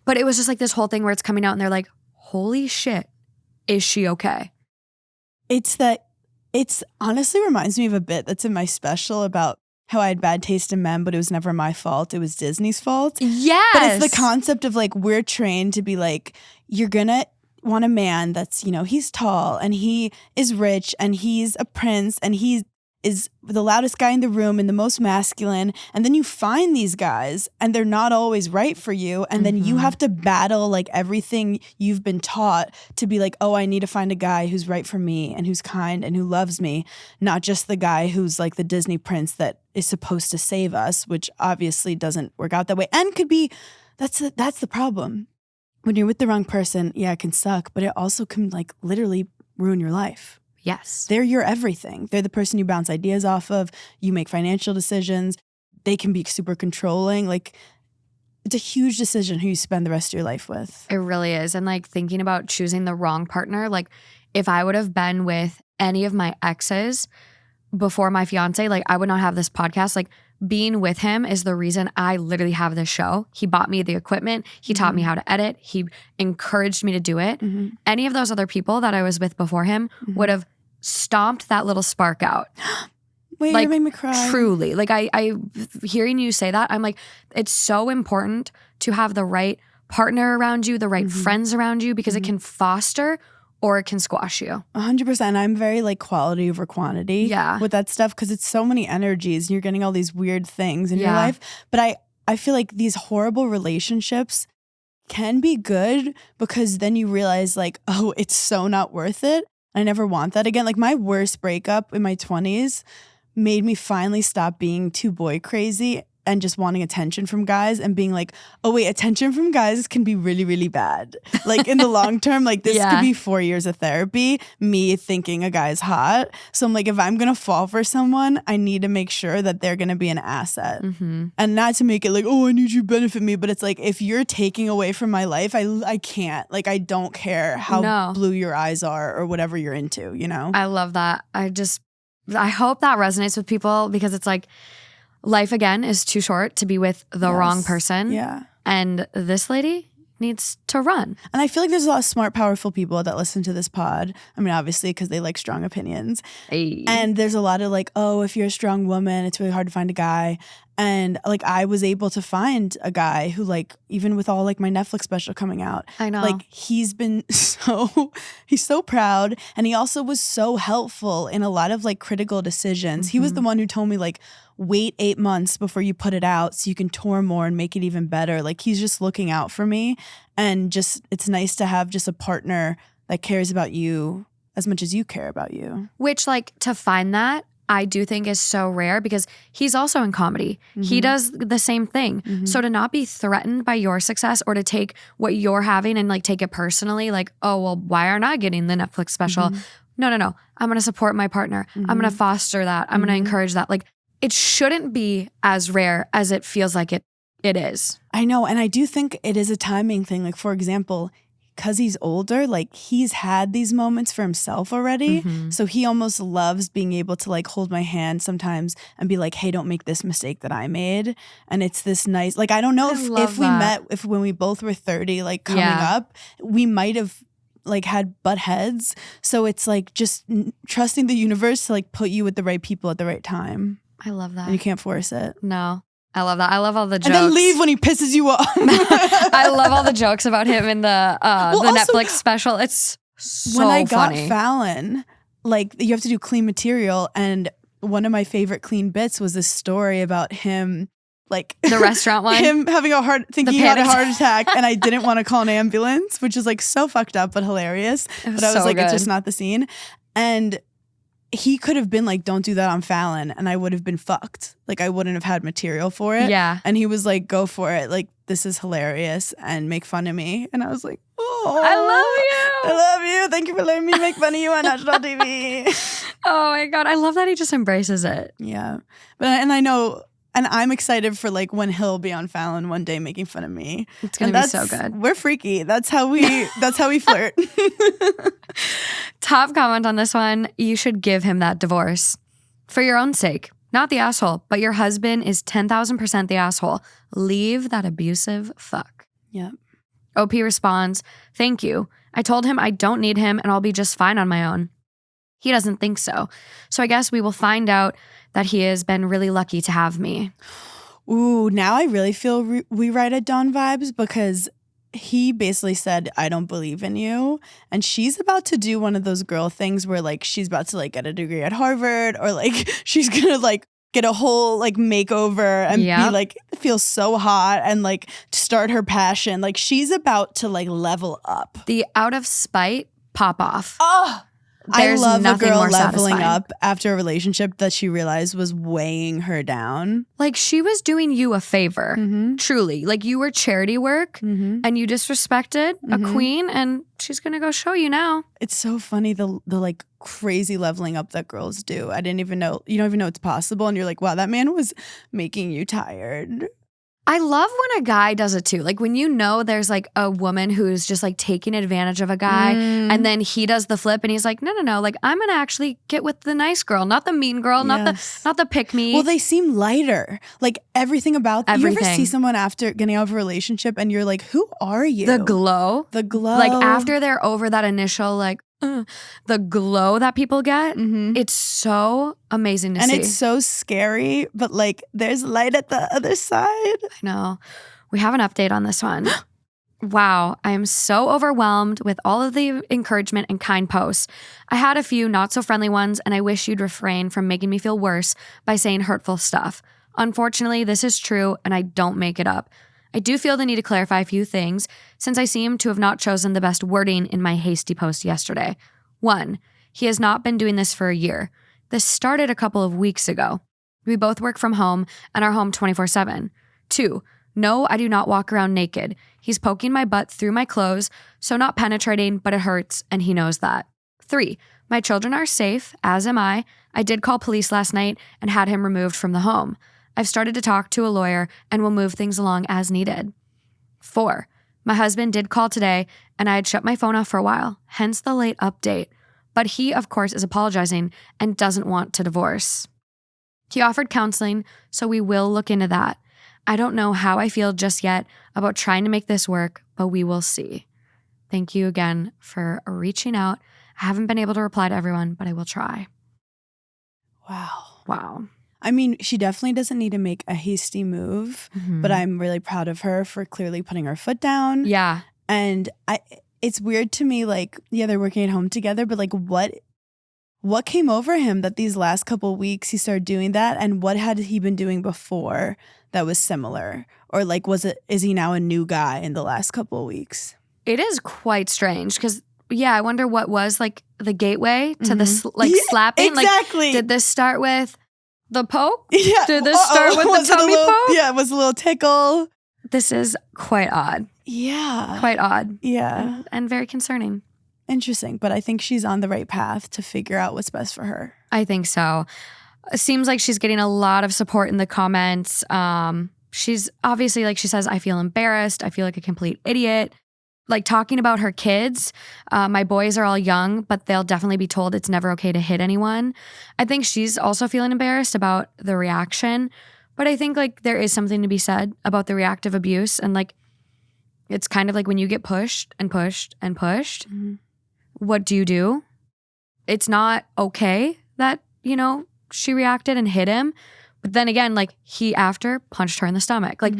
S1: But it was just like this whole thing where it's coming out and they're like, holy shit, is she okay?
S2: It's honestly reminds me of a bit that's in my special about how I had bad taste in men, but it was never my fault. It was Disney's fault.
S1: Yes.
S2: But it's the concept of like, we're trained to be like, you're gonna want a man that's, you know, he's tall and he is rich and he's a prince and he is the loudest guy in the room and the most masculine. And then you find these guys and they're not always right for you. And then you have to battle like everything you've been taught to be like, oh, I need to find a guy who's right for me and who's kind and who loves me. Not just the guy who's like the Disney prince that is supposed to save us, which obviously doesn't work out that way. And could be, that's the problem. When you're with the wrong person, yeah, it can suck, but it also can like literally ruin your life.
S1: Yes.
S2: They're your everything. They're the person you bounce ideas off of. You make financial decisions. They can be super controlling. Like, it's a huge decision who you spend the rest of your life with.
S1: It really is. And like thinking about choosing the wrong partner, like if I would have been with any of my exes before my fiance, like I would not have this podcast. Like being with him is the reason I literally have this show. He bought me the equipment. He taught me how to edit. He encouraged me to do it. Any of those other people that I was with before him would have stomped that little spark out.
S2: Wait,
S1: like,
S2: you made me cry.
S1: Truly. Like I hearing you say that, I'm like, it's so important to have the right partner around you, the right friends around you, because it can foster or it can squash you.
S2: 100%. I'm very like quality over quantity with that stuff because it's so many energies and you're getting all these weird things in your life. But I feel like these horrible relationships can be good because then you realize like, oh, it's so not worth it. I never want that again. Like my worst breakup in my 20s made me finally stop being too boy crazy and just wanting attention from guys and being like, oh wait, attention from guys can be really, really bad. Like in the long term, like this could be 4 years of therapy, me thinking a guy's hot. So I'm like, if I'm going to fall for someone, I need to make sure that they're going to be an asset. And not to make it like, oh, I need you to benefit me. But it's like, if you're taking away from my life, I can't. Like, I don't care how blue your eyes are or whatever you're into, you know?
S1: I love that. I hope that resonates with people because it's like, life again is too short to be with the wrong person.
S2: Yeah.
S1: And this lady needs to run.
S2: And I feel like there's a lot of smart, powerful people that listen to this pod. I mean, obviously, because they like strong opinions.
S1: Hey.
S2: And there's a lot of like, oh, if you're a strong woman, it's really hard to find a guy. And like, I was able to find a guy who like, even with all like my Netflix special coming out,
S1: I know.
S2: Like he's so proud. And he also was so helpful in a lot of like critical decisions. He was the one who told me like, wait 8 months before you put it out so you can tour more and make it even better. Like he's just looking out for me. And just, it's nice to have just a partner that cares about you as much as you care about you.
S1: Which like to find that, I do think is so rare because he's also in comedy. He does the same thing. So to not be threatened by your success or to take what you're having and like take it personally, like, oh, well, why aren't I getting the Netflix special? No. I'm going to support my partner. I'm going to foster that. I'm going to encourage that. Like it shouldn't be as rare as it feels like it It is.
S2: I know. And I do think it is a timing thing. Like, for example, because he's older, like he's had these moments for himself already. So he almost loves being able to like hold my hand sometimes and be like, hey, don't make this mistake that I made. And it's this nice, like, I don't know if we met, if when we both were 30, like coming up, we might have like had butt heads. So it's like just trusting the universe to like put you with the right people at the right time.
S1: I love that.
S2: And you can't force it.
S1: No. I love that. I love all the jokes.
S2: And then leave when he pisses you off.
S1: I love all the jokes about him in the Netflix special. It's so funny.
S2: When I got Fallon, like you have to do clean material, and one of my favorite clean bits was this story about him, like
S1: the restaurant one,
S2: him having thinking he had a heart attack, and I didn't want to call an ambulance, which is like so fucked up but hilarious. But I was like, it's just not the scene. And he could have been like, don't do that on Fallon, and I would have been fucked. Like I wouldn't have had material for it.
S1: Yeah.
S2: And he was like, go for it. Like this is hilarious and make fun of me. And I was like, oh,
S1: I love you.
S2: I love you. Thank you for letting me make fun of you on national TV.
S1: Oh my God. I love that he just embraces it.
S2: Yeah. And I know, and I'm excited for like when he'll be on Fallon one day making fun of me.
S1: It's going to be so good.
S2: We're freaky. That's how we flirt.
S1: Top comment on this one. You should give him that divorce. For your own sake. Not the asshole, but your husband is 10,000% the asshole. Leave that abusive fuck.
S2: Yep.
S1: OP responds, thank you. I told him I don't need him and I'll be just fine on my own. He doesn't think so. So I guess we will find out that he has been really lucky to have me.
S2: Ooh, now I really feel we write at Dawn vibes, because he basically said, I don't believe in you. And she's about to do one of those girl things where like she's about to like get a degree at Harvard, or like she's gonna like get a whole like makeover and be like feel so hot and like start her passion. Like she's about to like level up.
S1: The out of spite pop off.
S2: Oh,
S1: There's
S2: I love a girl leveling
S1: satisfying.
S2: up after a relationship that she realized was weighing her down.
S1: Like she was doing you a favor, truly. Like you were charity work and you disrespected a queen, and she's going to go show you now.
S2: It's so funny the like crazy leveling up that girls do. I didn't even know, you don't even know it's possible, and you're like, wow, that man was making you tired.
S1: I love when a guy does it too. Like when you know there's like a woman who's just like taking advantage of a guy and then he does the flip and he's like, no. Like I'm going to actually get with the nice girl, not the mean girl, not the pick me.
S2: Well, they seem lighter. Like everything about them. You ever see someone after getting out of a relationship and you're like, who are you?
S1: The glow.
S2: The glow.
S1: Like after they're over that initial like, the glow that people get, it's so amazing to see.
S2: And it's so scary, but like there's light at the other side.
S1: I know. We have an update on this one. Wow, I am so overwhelmed with all of the encouragement and kind posts. I had a few not so friendly ones, and I wish you'd refrain from making me feel worse by saying hurtful stuff. Unfortunately, this is true, and I don't make it up. I do feel the need to clarify a few things, since I seem to have not chosen the best wording in my hasty post yesterday. 1, he has not been doing this for a year. This started a couple of weeks ago. We both work from home and are home 24/7. 2, no, I do not walk around naked. He's poking my butt through my clothes, so not penetrating, but it hurts, and he knows that. 3, my children are safe, as am I. I did call police last night and had him removed from the home. I've started to talk to a lawyer and will move things along as needed. 4, my husband did call today and I had shut my phone off for a while, hence the late update. But he, of course, is apologizing and doesn't want to divorce. He offered counseling, so we will look into that. I don't know how I feel just yet about trying to make this work, but we will see. Thank you again for reaching out. I haven't been able to reply to everyone, but I will try. Wow.
S2: I mean, she definitely doesn't need to make a hasty move, but I'm really proud of her for clearly putting her foot down.
S1: Yeah.
S2: And it's weird to me, like, yeah, they're working at home together, but like what came over him that these last couple weeks he started doing that, and what had he been doing before that was similar? Or like, is he now a new guy in the last couple of weeks?
S1: It is quite strange because, yeah, I wonder what was like the gateway to the slapping.
S2: Exactly.
S1: Like, did this start with the poke?
S2: Yeah.
S1: Did this start with the tummy poke?
S2: Yeah, it was a little tickle.
S1: This is quite odd.
S2: Yeah.
S1: Quite odd.
S2: Yeah.
S1: And very concerning.
S2: Interesting. But I think she's on the right path to figure out what's best for her.
S1: I think so. It seems like she's getting a lot of support in the comments. she's obviously, like she says, I feel embarrassed. I feel like a complete idiot. Like talking about her kids, my boys are all young, but they'll definitely be told it's never okay to hit anyone. I think she's also feeling embarrassed about the reaction. But I think like there is something to be said about the reactive abuse. And like, it's kind of like when you get pushed and pushed and pushed, what do? It's not okay that, you know, she reacted and hit him. But then again, like he after punched her in the stomach. Like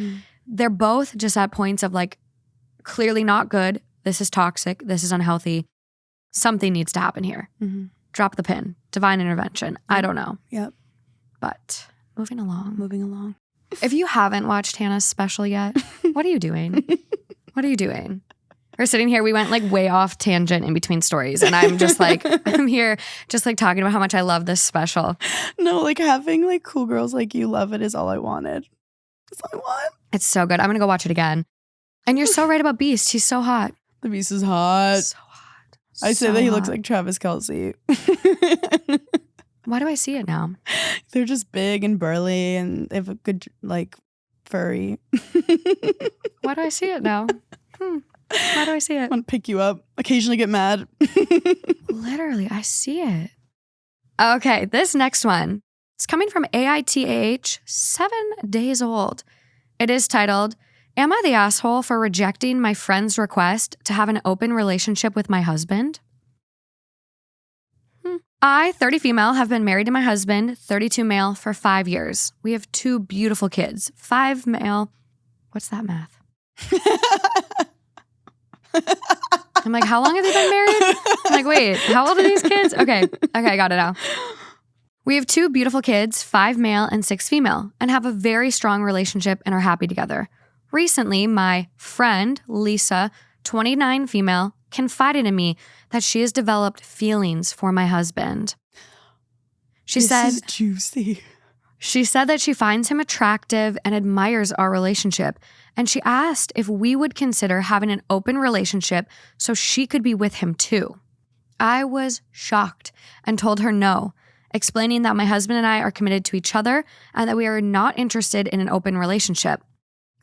S1: they're both just at points of like, clearly not good. This is toxic. This is unhealthy. Something needs to happen here. Drop the pin. Divine intervention. I don't know.
S2: Yep.
S1: But moving along.
S2: Moving along.
S1: If you haven't watched Hannah's special yet, what are you doing? What are you doing? We're sitting here. We went like way off tangent in between stories. And I'm just like, I'm here just like talking about how much I love this special.
S2: No, like having like cool girls like you love it is all I wanted. That's all I want.
S1: It's so good. I'm going to go watch it again. And you're so right about Beast. He's so hot.
S2: The Beast is hot.
S1: So hot.
S2: I say that he looks like Travis Kelce.
S1: Why do I see it now?
S2: They're just big and burly and they have a good, like, furry.
S1: Why do I see it now? Why do I see it?
S2: I want to pick you up. Occasionally get mad.
S1: Literally, I see it. Okay, this next one. It's coming from AITAH, 7 days old. It is titled, Am I the asshole for rejecting my friend's request to have an open relationship with my husband? I, 30 female, have been married to my husband, 32 male, for 5 years. We have 2 beautiful kids, 5 male. What's that math? I'm like, how long have they been married? I'm like, wait, how old are these kids? Okay, I got it now. We have 2 beautiful kids, 5 male and 6 female, and have a very strong relationship and are happy together. Recently, my friend, Lisa, 29 female, confided in me that she has developed feelings for my husband. This is
S2: juicy.
S1: She said that she finds him attractive and admires our relationship, and she asked if we would consider having an open relationship so she could be with him too. I was shocked and told her no, explaining that my husband and I are committed to each other and that we are not interested in an open relationship.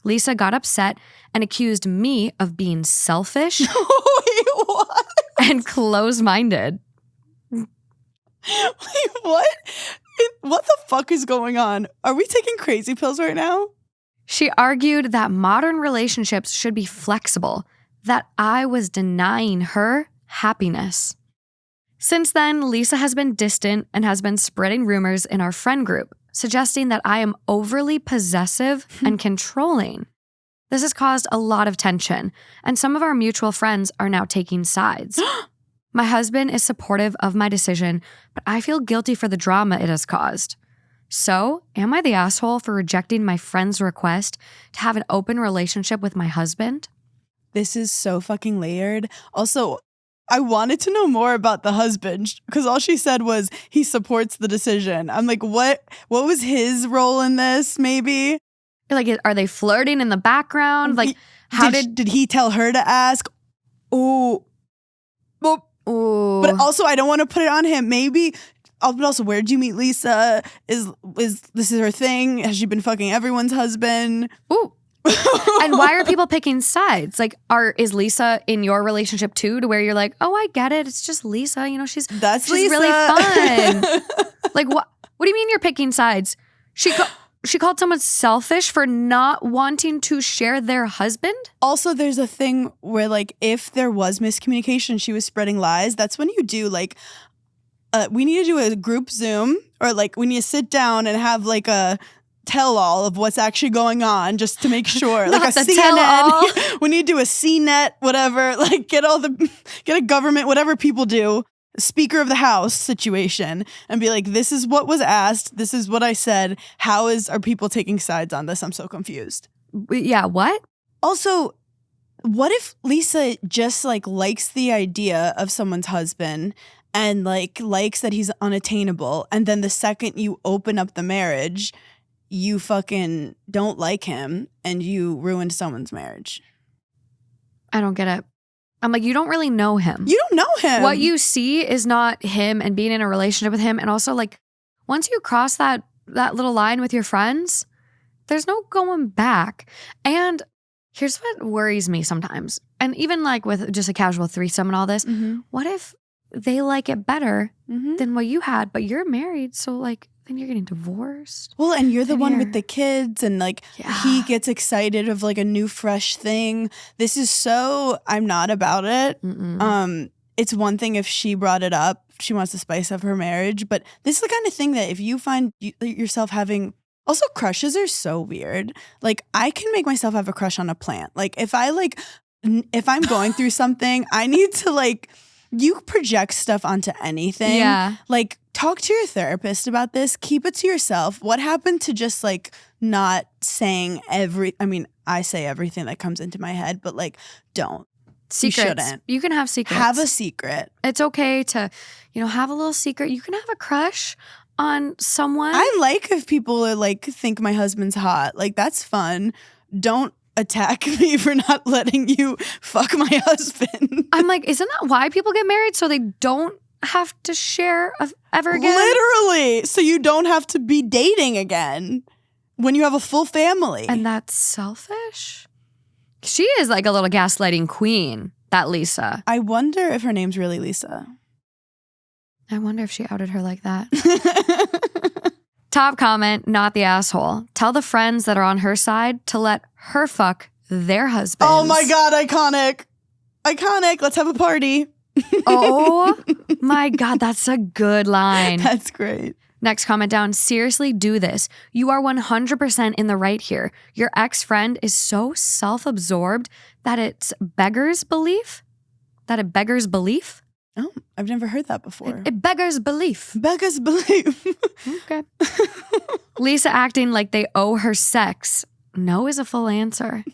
S1: Lisa got upset and accused me of being selfish
S2: Wait, what?
S1: and close-minded.
S2: Wait, what? What the fuck is going on? Are we taking crazy pills right now?
S1: She argued that modern relationships should be flexible, that I was denying her happiness. Since then, Lisa has been distant and has been spreading rumors in our friend group, suggesting that I am overly possessive and controlling. This has caused a lot of tension, and some of our mutual friends are now taking sides. My husband is supportive of my decision, but I feel guilty for the drama it has caused. So, am I the asshole for rejecting my friend's request to have an open relationship with my husband?
S2: This is so fucking layered. Also, I wanted to know more about the husband because all she said was he supports the decision. I'm like, what was his role in this, maybe?
S1: Like, are they flirting in the background? Like,
S2: did he tell her to ask? Oh, well, but also I don't want to put it on him. Maybe, but also, where did you meet Lisa? Is this her thing? Has she been fucking everyone's husband?
S1: Ooh. And why are people picking sides? Like, is Lisa in your relationship too, to where you're like, oh, I get it. It's just Lisa. You know, she's
S2: Lisa.
S1: Really fun. Like, what do you mean you're picking sides? She called someone selfish for not wanting to share their husband?
S2: Also, there's a thing where, like, if there was miscommunication, she was spreading lies. That's when you do, like, we need to do a group Zoom, or, like, we need to sit down and have, like, a tell-all of what's actually going on just to make sure. Like a CNN. We need to do a CNET, whatever. Like, get a government, whatever people do, Speaker of the House situation, and be like, this is what was asked. This is what I said. Are people taking sides on this? I'm so confused.
S1: Yeah, what?
S2: Also, what if Lisa just, like, likes the idea of someone's husband and, like, likes that he's unattainable, and then the second you open up the marriage, you fucking don't like him and you ruined someone's marriage?
S1: I don't get it. I'm like, you don't really know him.
S2: You don't know him.
S1: What you see is not him and being in a relationship with him. And also, like, once you cross that little line with your friends, There's no going back. And here's what worries me sometimes. And even like with just a casual threesome and all this, what if they like it better than what you had, but you're married, so like then you're getting divorced.
S2: Well, and you're the one with the kids, and like he gets excited of like a new fresh thing. This is so, I'm not about it. It's one thing if she brought it up, she wants to spice up her marriage, but this is the kind of thing that if you find yourself having, also crushes are so weird. Like I can make myself have a crush on a plant. Like if I'm going through something, I need to like, you project stuff onto anything.
S1: Yeah.
S2: Like talk to your therapist about this. Keep it to yourself. What happened to just like not saying I say everything that comes into my head, but like don't.
S1: Secrets.
S2: You shouldn't.
S1: You can have secrets.
S2: Have a secret.
S1: It's okay to, have a little secret. You can have a crush on someone.
S2: I like if people are like, think my husband's hot. Like that's fun. Don't attack me for not letting you fuck my husband.
S1: I'm like, isn't that why people get married? So they don't have to share ever again?
S2: Literally. So you don't have to be dating again when you have a full family.
S1: And that's selfish? She is like a little gaslighting queen, that Lisa.
S2: I wonder if her name's really Lisa.
S1: I wonder if she outed her like that. Top comment, not the asshole. Tell the friends that are on her side to let her fuck their husbands.
S2: Oh my God, iconic. Iconic. Let's have a party.
S1: Oh my God, that's a good line.
S2: That's great.
S1: Next comment down, seriously do this. You are 100% in the right here. Your ex-friend is so self-absorbed that it beggars belief?
S2: Oh, I've never heard that before.
S1: It beggars belief.
S2: Beggars belief.
S1: Okay. Lisa acting like they owe her sex. No is a full answer.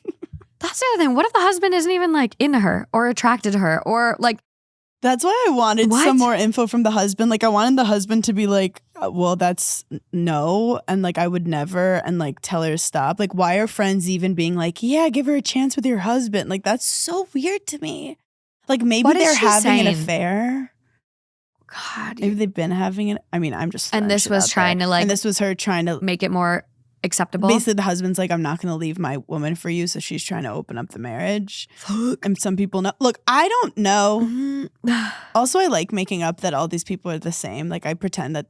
S1: That's the other thing. What if the husband isn't even like into her or attracted to her or like.
S2: That's why I wanted some more info from the husband. Like I wanted the husband to be like, well, that's no. And like, I would never and like tell her to stop. Like, why are friends even being like, yeah, give her a chance with your husband? Like, that's so weird to me. Like maybe they're having an affair.
S1: God.
S2: Maybe they've been having it. I mean, I'm just.
S1: And this was trying to like.
S2: And this was her trying to
S1: make it more acceptable.
S2: Basically, the husband's like, I'm not going to leave my woman for you. So she's trying to open up the marriage. Fuck. And some people know. Look, I don't know. Also, I like making up that all these people are the same. Like I pretend that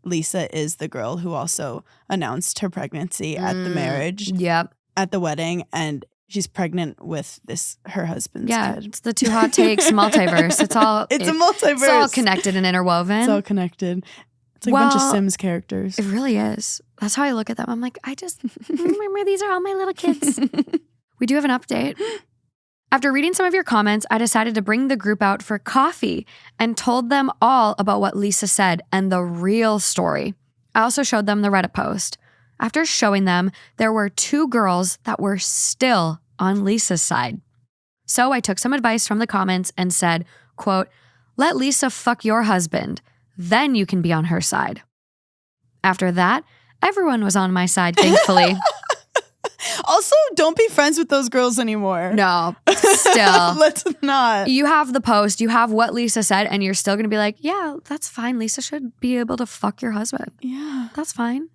S2: Lisa is the girl who also announced her pregnancy at the marriage.
S1: Yep.
S2: At the wedding. And she's pregnant with her husband's kid.
S1: It's the Two Hot Takes multiverse. It's all.
S2: It's a multiverse.
S1: It's all connected and interwoven.
S2: It's all connected. It's like a bunch of Sims characters.
S1: It really is. That's how I look at them. I'm like, I just remember these are all my little kids. We do have an update. After reading some of your comments, I decided to bring the group out for coffee and told them all about what Lisa said and the real story. I also showed them the Reddit post. After showing them, there were 2 girls that were still on Lisa's side. So I took some advice from the comments and said, quote, let Lisa fuck your husband. Then you can be on her side. After that, everyone was on my side, thankfully.
S2: Also, don't be friends with those girls anymore.
S1: No, still.
S2: Let's not.
S1: You have the post, you have what Lisa said, and you're still going to be like, yeah, that's fine. Lisa should be able to fuck your husband.
S2: Yeah.
S1: That's fine.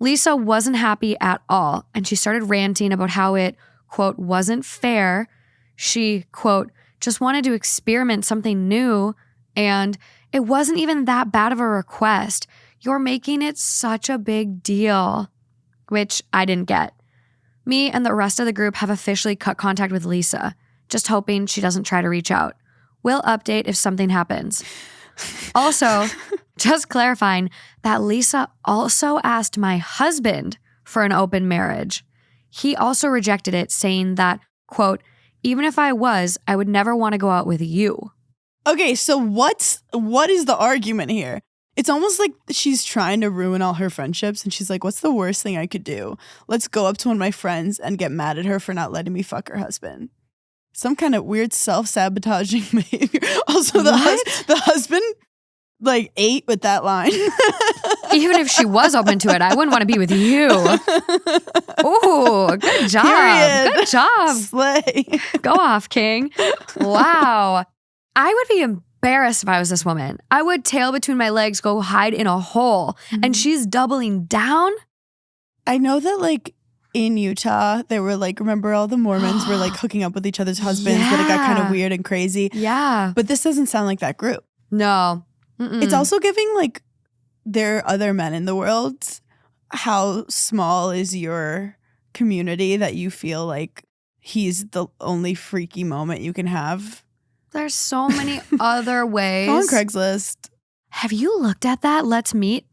S1: Lisa wasn't happy at all, and she started ranting about how it, quote, wasn't fair. She, quote, just wanted to experiment something new, and it wasn't even that bad of a request. You're making it such a big deal, which I didn't get. Me and the rest of the group have officially cut contact with Lisa, just hoping she doesn't try to reach out. We'll update if something happens. Also, just clarifying that Lisa also asked my husband for an open marriage. He also rejected it, saying that, quote, even if I was, I would never want to go out with you.
S2: Okay, so what is the argument here? It's almost like she's trying to ruin all her friendships, and she's like, what's the worst thing I could do? Let's go up to one of my friends and get mad at her for not letting me fuck her husband. Some kind of weird self-sabotaging behavior. Also, the husband like ate with that line.
S1: Even if she was open to it, I wouldn't want to be with you. Ooh, good job.
S2: Period.
S1: Good job.
S2: Slay.
S1: Go off, King. Wow. I would be embarrassed if I was this woman. I would tail between my legs, go hide in a hole, and she's doubling down.
S2: I know that like in Utah, there were like, remember all the Mormons were like hooking up with each other's husbands, that it got kind of weird and crazy.
S1: Yeah.
S2: But this doesn't sound like that group.
S1: No.
S2: It's also giving like there are other men in the world. How small is your community that you feel like he's the only freaky moment you can have?
S1: There's so many other ways.
S2: Go on Craigslist.
S1: Have you looked at that Let's Meet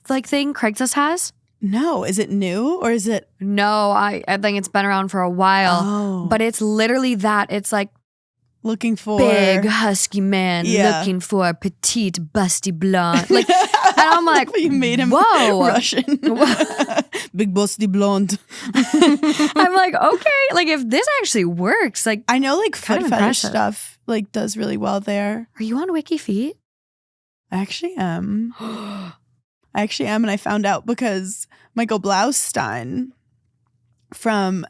S1: like thing Craigslist has?
S2: No. Is it new or is it?
S1: No, I think it's been around for a while.
S2: Oh.
S1: But it's literally that. It's like
S2: Looking for
S1: big husky man looking for a petite busty blonde. Like, and I'm like,
S2: you made him Russian. Big busty blonde.
S1: I'm like, okay, like if this actually works, like
S2: I know like foot fetish
S1: impressive.
S2: stuff like does really well there.
S1: Are you on Wiki Feet?
S2: I actually am. And I found out because Michael Blaustein from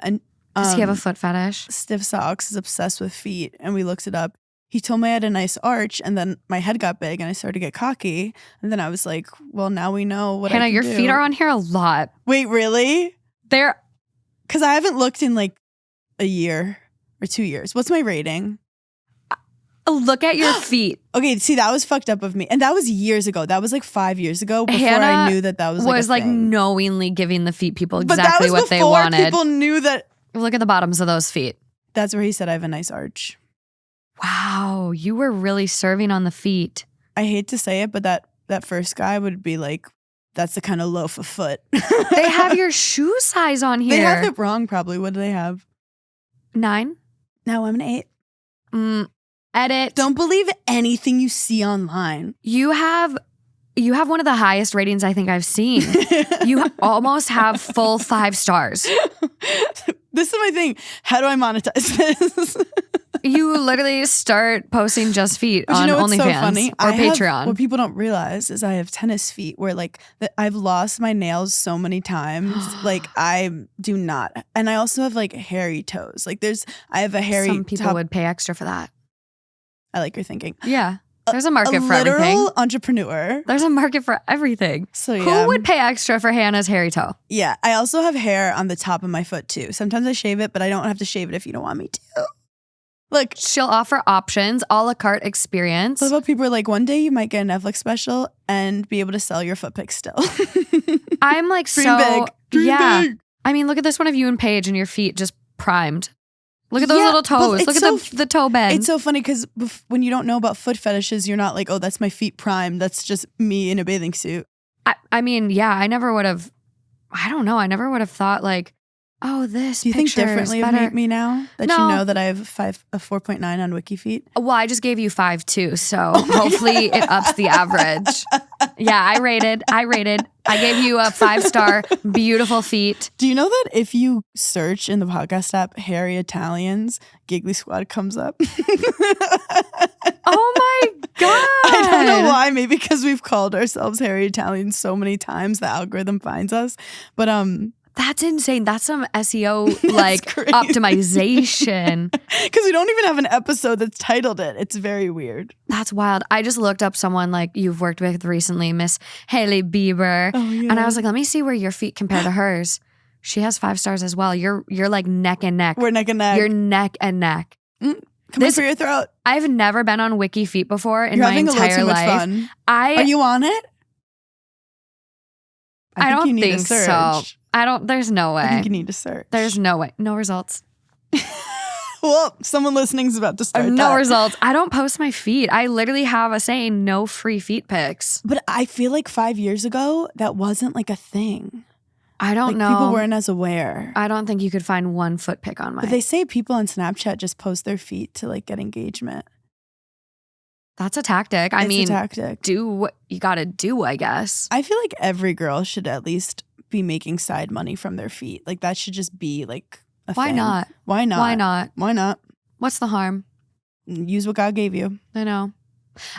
S1: Does he have a foot fetish?
S2: Stiff Socks is obsessed with feet, and we looked it up. He told me I had a nice arch, and then my head got big, and I started to get cocky. And then I was like, well, now we know what
S1: Hannah,
S2: I can
S1: your
S2: do.
S1: feet are on here a lot.
S2: Wait, really?
S1: They're
S2: Because I haven't looked in like a year or 2 years. What's my rating?
S1: look at your feet.
S2: Okay, see, that was fucked up of me. And that was years ago. That was like 5 years ago before
S1: Hannah
S2: I knew that was like a thing.
S1: knowingly giving the feet people
S2: But that
S1: exactly
S2: was
S1: what they
S2: before
S1: wanted.
S2: people knew that.
S1: Look at the bottoms of those feet.
S2: That's where he said I have a nice arch.
S1: Wow, you were really serving on the feet.
S2: I hate to say it, but that first guy would be like, that's the kind of loaf of foot.
S1: They have your shoe size on here.
S2: They have it wrong probably. What do they have?
S1: 9?
S2: No, I'm an 8.
S1: Edit.
S2: Don't believe anything you see online.
S1: You have one of the highest ratings I think I've seen. You almost have full 5 stars.
S2: This is my thing. How do I monetize this?
S1: You literally start posting just feet
S2: But
S1: on
S2: you know what's
S1: OnlyFans
S2: so funny?
S1: or Patreon.
S2: What people don't realize is I have tennis feet where like I've lost my nails so many times. Like I do not. And I also have like hairy toes. Like I have a hairy
S1: Some people
S2: top.
S1: would pay extra for that.
S2: I like your thinking.
S1: Yeah. There's a market for
S2: literal
S1: everything.
S2: Entrepreneur.
S1: There's a market for everything.
S2: So yeah.
S1: Who would pay extra for Hannah's hairy toe?
S2: Yeah. I also have hair on the top of my foot too. Sometimes I shave it, but I don't have to shave it if you don't want me to. Look,
S1: She'll offer options, a la carte experience.
S2: what about people are like, one day you might get a Netflix special and be able to sell your foot pics still.
S1: I'm like
S2: Dream big. Dream
S1: yeah.
S2: big.
S1: I mean, look at this one of you and Paige and your feet just primed. Look at those little
S2: but
S1: toes.
S2: it's
S1: Look at the toe bend.
S2: It's so funny because when you don't know about foot fetishes, you're not like, oh, that's my feet primed. That's just me in a bathing suit.
S1: I mean, yeah, I never would have, I don't know. I never would have thought like, oh, this
S2: Do you think
S1: picture is
S2: differently
S1: better.
S2: of me now that
S1: No.
S2: you know that I have a 4.9 on WikiFeet?
S1: Well, I just gave you 5 too, so hopefully it ups the average. Yeah, I rated. I gave you a 5-star, beautiful feet.
S2: Do you know that if you search in the podcast app Hairy Italians, Giggly Squad comes up?
S1: Oh my God.
S2: I don't know why. Maybe because we've called ourselves Hairy Italians so many times, the algorithm finds us. But
S1: That's insane. That's some SEO like
S2: crazy.
S1: optimization.
S2: Because we don't even have an episode that's titled it. It's very weird.
S1: That's wild. I just looked up someone like you've worked with recently, Miss Hailey Bieber.
S2: Oh, yeah.
S1: And I was like, let me see where your feet compare to hers. She has 5 stars as well. You're like neck and neck.
S2: We're neck and neck.
S1: You're neck and neck.
S2: Come on for your throat.
S1: I've never been on Wiki Feet before in
S2: You're
S1: my
S2: having
S1: entire
S2: a little too
S1: life.
S2: much fun.
S1: Are
S2: you on it?
S1: I
S2: think you
S1: don't
S2: need
S1: think
S2: to search.
S1: so. There's no way.
S2: I think you need to search.
S1: There's no way. No results.
S2: Well, someone listening is about to start
S1: No
S2: that.
S1: results. I don't post my feet. I literally have a saying, no free feet pics.
S2: But I feel like 5 years ago, that wasn't like a thing.
S1: I don't
S2: Like
S1: know.
S2: people weren't as aware.
S1: I don't think you could find one foot pic on my.
S2: But they say people on Snapchat just post their feet to like get engagement.
S1: That's a tactic.
S2: It's
S1: I mean,
S2: a tactic.
S1: do what you got to do, I guess.
S2: I feel like every girl should at least be making side money from their feet. Like that should just be like a
S1: Why
S2: thing.
S1: not?
S2: Why not?
S1: Why not?
S2: Why not?
S1: What's the harm?
S2: Use what God gave you.
S1: I know.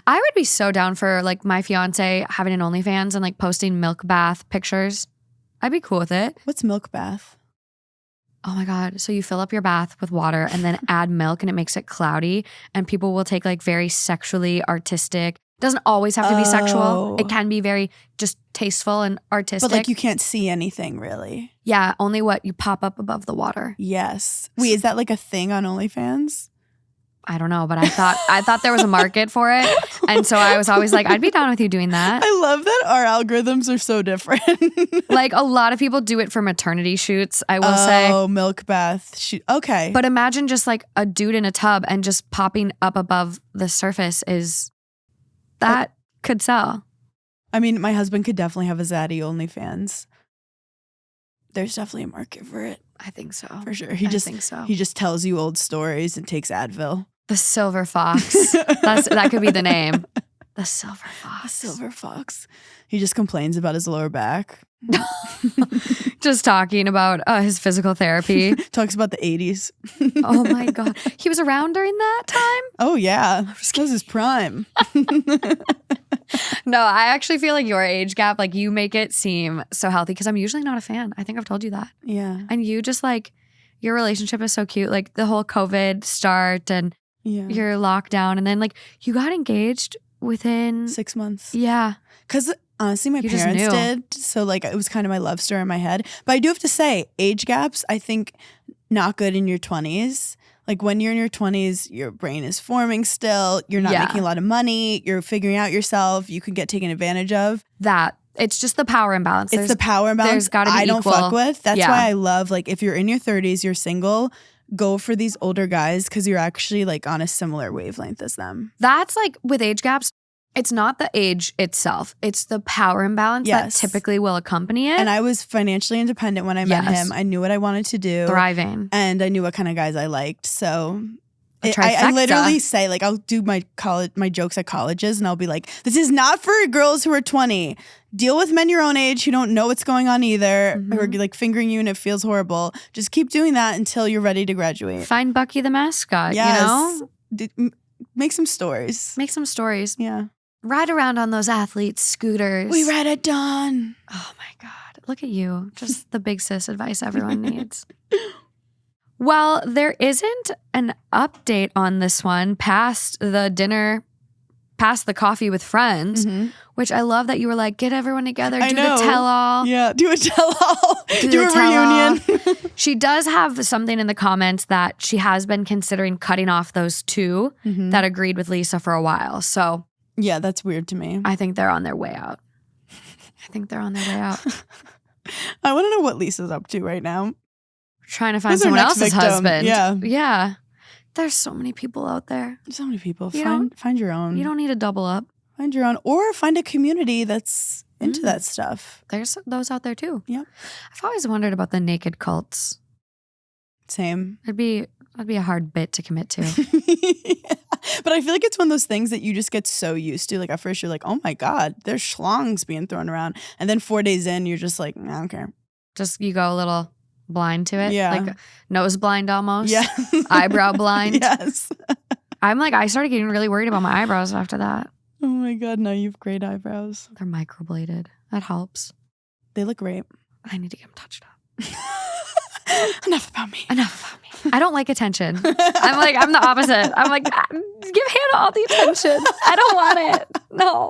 S1: I would be so down for like my fiance having an OnlyFans and like posting milk bath pictures. I'd be cool with it.
S2: What's milk bath?
S1: Oh my God. So you fill up your bath with water and then add milk and it makes it cloudy. And people will take like very sexually artistic. Doesn't always have to be sexual.
S2: Oh.
S1: It can be very just tasteful and artistic.
S2: But like you can't see anything really.
S1: Yeah, only what you pop up above the water.
S2: Yes. Wait, is that like a thing on OnlyFans?
S1: I don't know, but I thought there was a market for it. And so I was always like, I'd be down with you doing that.
S2: I love that our algorithms are so different.
S1: Like a lot of people do it for maternity shoots, I will say.
S2: Oh, milk bath. Okay.
S1: But imagine just like a dude in a tub and just popping up above the surface that could sell.
S2: I mean, my husband could definitely have a zaddy OnlyFans. There's definitely a market for it.
S1: I think so.
S2: For sure.
S1: I think so.
S2: He just tells you old stories and takes Advil.
S1: The Silver Fox. That could be the name. The Silver Fox.
S2: The Silver Fox. He just complains about his lower back.
S1: Just talking about his physical therapy.
S2: Talks about the 80s.
S1: Oh my God. He was around during that time?
S2: Oh yeah. This was his prime.
S1: No, I actually feel like your age gap, like you make it seem so healthy because I'm usually not a fan. I think I've told you that.
S2: Yeah.
S1: And you just like, your relationship is so cute. Like the whole COVID start and your lockdown. And then like you got engaged within
S2: 6 months.
S1: Yeah.
S2: Because honestly, my parents did. So like it was kind of my love story in my head. But I do have to say, age gaps, I think not good in your 20s. Like when you're in your 20s, your brain is forming still. You're not making a lot of money. You're figuring out yourself. You can get taken advantage of.
S1: It's just the power imbalance.
S2: It's the power imbalance
S1: there's gotta be
S2: I don't
S1: equal.
S2: fuck with. That's why I love, like, if you're in your 30s, you're single, go for these older guys because you're actually like on a similar wavelength as them.
S1: That's like with age gaps, it's not the age itself. It's the power imbalance that typically will accompany it.
S2: And I was financially independent when I met him. I knew what I wanted to do.
S1: Thriving.
S2: And I knew what kind of guys I liked. So I literally say, like, I'll do my jokes at colleges and I'll be like, this is not for girls who are 20. Deal with men your own age who don't know what's going on either, who are like fingering you and it feels horrible. Just keep doing that until you're ready to graduate.
S1: Find Bucky the mascot, you know?
S2: Make some stories.
S1: Make some stories.
S2: Yeah.
S1: Ride around on those athletes' scooters.
S2: We ride at dawn.
S1: Oh my God. Look at you. Just the big sis advice everyone needs. Well, there isn't an update on this one past the dinner, past the coffee with friends, which I love that you were like, get everyone together, do the tell-all.
S2: Yeah, do a tell-all. Do a reunion.
S1: She does have something in the comments that she has been considering cutting off those two that agreed with Lisa for a while. So
S2: yeah, that's weird to me.
S1: I think they're on their way out.
S2: I want to know what Lisa's up to right now.
S1: Trying to find someone else's husband.
S2: Yeah.
S1: Yeah. There's so many people out there.
S2: So many people. Find your own.
S1: You don't need to double up.
S2: Find your own. Or find a community that's into that stuff.
S1: There's those out there too.
S2: Yeah.
S1: I've always wondered about the naked cults.
S2: Same.
S1: That'd be a hard bit to commit to.
S2: Yeah. But I feel like it's one of those things that you just get so used to. Like at first you're like, oh my God, there's schlongs being thrown around. And then 4 days in, you're just like, I don't care.
S1: Just you go a little blind to it.
S2: Yeah.
S1: Like nose blind almost.
S2: Yeah.
S1: Eyebrow blind.
S2: Yes.
S1: I started getting really worried about my eyebrows after that.
S2: Oh my God, now you have great eyebrows.
S1: They're microbladed. That helps.
S2: They look great.
S1: I need to get them touched up.
S2: Enough about me.
S1: I don't like attention. I'm the opposite. I'm like, give Hannah all the attention. I don't want it. No.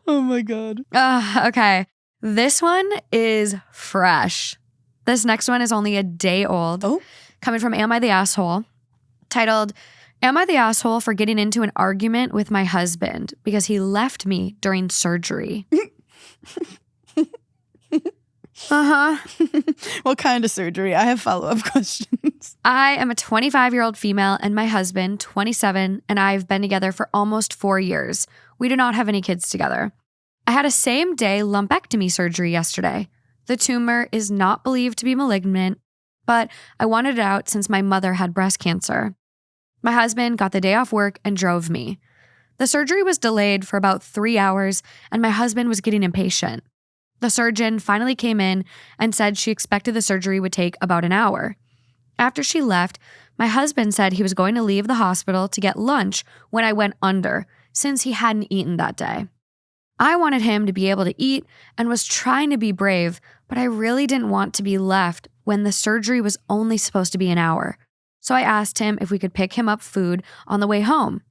S2: Oh my God.
S1: Okay. This one is fresh. This next one is only a day old.
S2: Oh.
S1: Coming from Am I the Asshole? Titled, Am I the Asshole for getting into an argument with my husband because he left me during surgery?
S2: What kind of surgery? I have follow-up questions.
S1: I am a 25-year-old female and my husband, 27, and I have been together for almost 4 years. We do not have any kids together. I had a same-day lumpectomy surgery yesterday. The tumor is not believed to be malignant, but I wanted it out since my mother had breast cancer. My husband got the day off work and drove me. The surgery was delayed for about 3 hours, and my husband was getting impatient. The surgeon finally came in and said she expected the surgery would take about an hour. After she left, my husband said he was going to leave the hospital to get lunch when I went under, since he hadn't eaten that day. I wanted him to be able to eat and was trying to be brave, but I really didn't want to be left when the surgery was only supposed to be an hour. So I asked him if we could pick him up food on the way home.